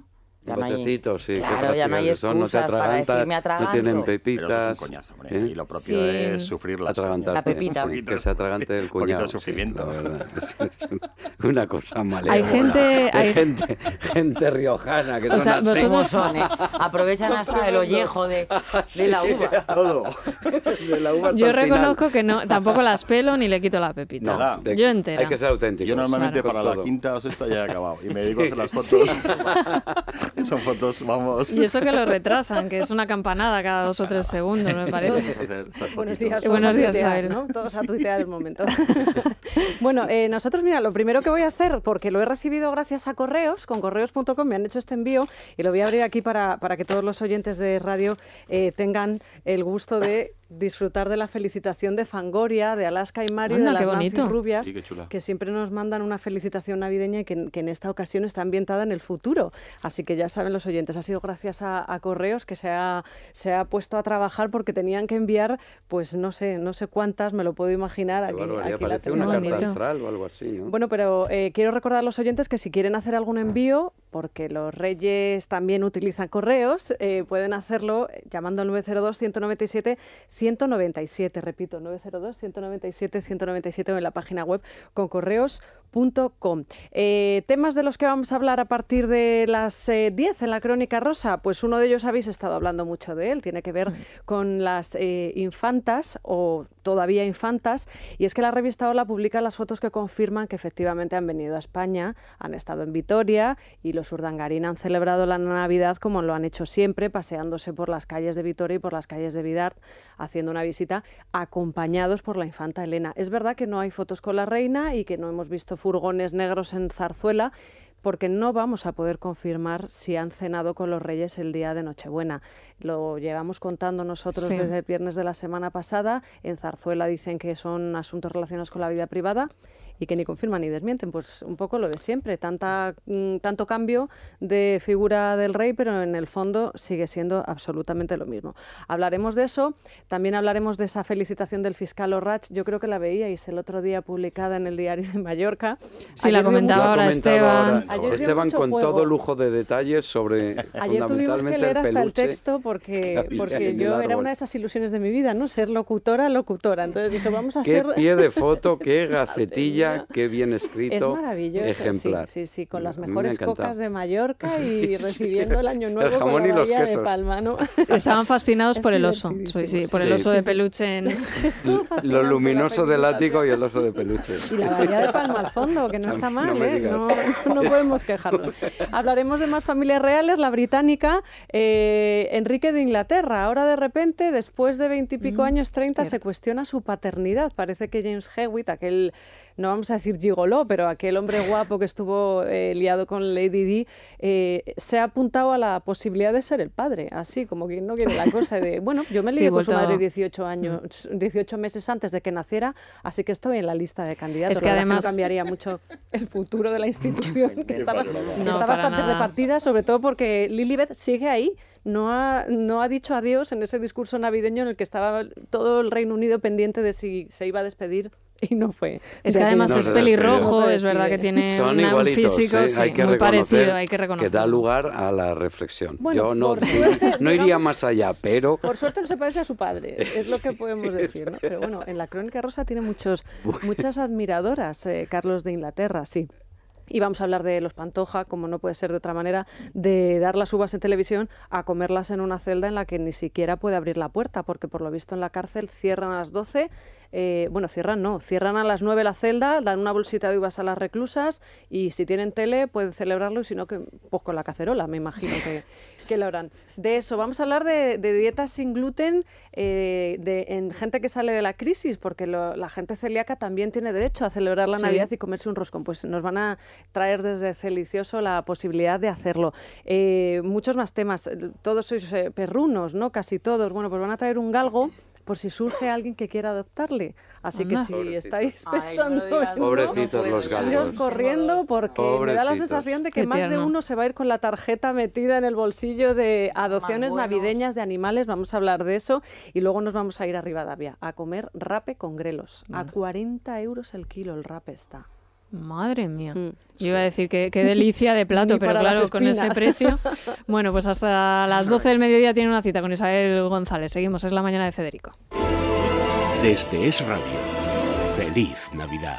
Botecitos, sí. Claro, ya no hay excusas no te atragantas, no tienen pepitas. Pero es un coñazo, hombre. Y lo propio es sufrirlas. Atragantar. La pepita. Que se atragante el cuñado. Un poquito de sufrimiento. Sí, la verdad. Es una cosa malévola. Hay gente riojana que o sea, vosotros son, aprovechan hasta el ollejo de la uva. Todo. De la uva. Yo reconozco que no, tampoco las pelo ni le quito la pepita. No, yo entera. Hay que ser auténtico. Yo normalmente para la quinta o sexta ya he acabado. Y me dedico a hacer las fotos. Son fotos, vamos. Y eso que lo retrasan, que es una campanada cada 2 o 3 segundos, me parece. Buenos días, buenos días, Isabel, ¿no? Todos a tuitear el momento. Bueno, nosotros, mira, lo primero que voy a hacer, porque lo he recibido gracias a Correos, con correos.com me han hecho este envío y lo voy a abrir aquí para que todos los oyentes de radio tengan el gusto de disfrutar de la felicitación de Fangoria, de Alaska y Mario, de las Nancy Rubias, que siempre nos mandan una felicitación navideña y que en esta ocasión está ambientada en el futuro. Así que ya saben los oyentes, ha sido gracias a Correos que se ha puesto a trabajar porque tenían que enviar, pues no sé cuántas, me lo puedo imaginar. Aquí parece una carta astral o algo así, ¿no? Bueno, pero quiero recordar a los oyentes que si quieren hacer algún envío, porque los Reyes también utilizan Correos, pueden hacerlo llamando al 902-197-197, repito, 902-197-197 o en la página web concorreos.com. Temas de los que vamos a hablar a partir de las 10 en la Crónica Rosa, pues uno de ellos habéis estado hablando mucho de él, tiene que ver con las infantas o todavía infantas, y es que la revista Hola publica las fotos que confirman que efectivamente han venido a España, han estado en Vitoria y los Urdangarín han celebrado la Navidad como lo han hecho siempre, paseándose por las calles de Vitoria y por las calles de Vidart, haciendo una visita acompañados por la infanta Elena. Es verdad que no hay fotos con la reina y que no hemos visto furgones negros en Zarzuela, porque no vamos a poder confirmar si han cenado con los Reyes el día de Nochebuena. Lo llevamos contando nosotros desde el viernes de la semana pasada. En Zarzuela dicen que son asuntos relacionados con la vida privada y que ni confirman ni desmienten, pues un poco lo de siempre, tanto cambio de figura del rey, pero en el fondo sigue siendo absolutamente lo mismo. Hablaremos de eso, también hablaremos de esa felicitación del fiscal Orrach, yo creo que la veíais el otro día publicada en el Diario de Mallorca. Sí, la comentaba ahora Esteban. Esteban con todo lujo de detalles sobre ayer tuvimos que leer hasta el texto porque yo era una de esas ilusiones de mi vida, ¿no? Ser locutora. Entonces dije, vamos a hacer... Qué pie de foto, qué gacetilla, qué bien escrito, es maravilloso, ejemplar. Sí, con las mejores cocas de Mallorca y recibiendo el Año Nuevo con la y los bahía quesos. de Palma, ¿no? Estaban fascinados por el oso, por el oso de peluche. Lo luminoso del ático y el oso de peluche. Y la bahía de Palma al fondo, que no está mal, no podemos quejarnos. Hablaremos de más familias reales, la británica, Enrique de Inglaterra. Ahora de repente, después de 20 y pico años, 30, se cuestiona su paternidad. Parece que James Hewitt, aquel no vamos a decir gigoló, pero aquel hombre guapo que estuvo liado con Lady Di, se ha apuntado a la posibilidad de ser el padre, así como quien no quiere la cosa, de bueno, yo me lié con su madre 18 meses antes de que naciera, así que estoy en la lista de candidatos. Es que además no cambiaría mucho el futuro de la institución, que está bastante repartida, sobre todo porque Lilibet sigue ahí. No ha dicho adiós en ese discurso navideño en el que estaba todo el Reino Unido pendiente de si se iba a despedir y no fue. Es que además es pelirrojo, es verdad que tiene un físico muy parecido, hay que reconocerlo. Que da lugar a la reflexión. Bueno, yo no iría más allá, pero... Por suerte no se parece a su padre, es lo que podemos decir, ¿no? Pero bueno, en la Crónica Rosa tiene muchas admiradoras, Carlos de Inglaterra, sí. Y vamos a hablar de los Pantoja, como no puede ser de otra manera, de dar las uvas en televisión a comerlas en una celda en la que ni siquiera puede abrir la puerta, porque por lo visto en la cárcel cierran a las 12, cierran a las 9 la celda, dan una bolsita de uvas a las reclusas y si tienen tele pueden celebrarlo y si no, pues con la cacerola, me imagino que lo harán. De eso, vamos a hablar de dietas sin gluten en gente que sale de la crisis, porque la gente celíaca también tiene derecho a celebrar la Navidad y comerse un roscón. Pues nos van a traer desde Celicioso la posibilidad de hacerlo. Muchos más temas, todos sois perrunos, ¿no? Casi todos. Bueno, pues van a traer un galgo por si surge alguien que quiera adoptarle. Así que si estáis pensando pobrecitos los galgos, iros corriendo, porque me da la sensación de que más de uno se va a ir con la tarjeta metida en el bolsillo de adopciones navideñas de animales. Vamos a hablar de eso y luego nos vamos a ir a Rivadavia a comer rape con grelos. A 40 euros el kilo el rape está. Madre mía. Yo iba a decir que qué delicia de plato, pero claro, con ese precio. Bueno, pues hasta las 12 del mediodía tiene una cita con Isabel González. Seguimos, es la mañana de Federico. Desde Es Radio, feliz Navidad.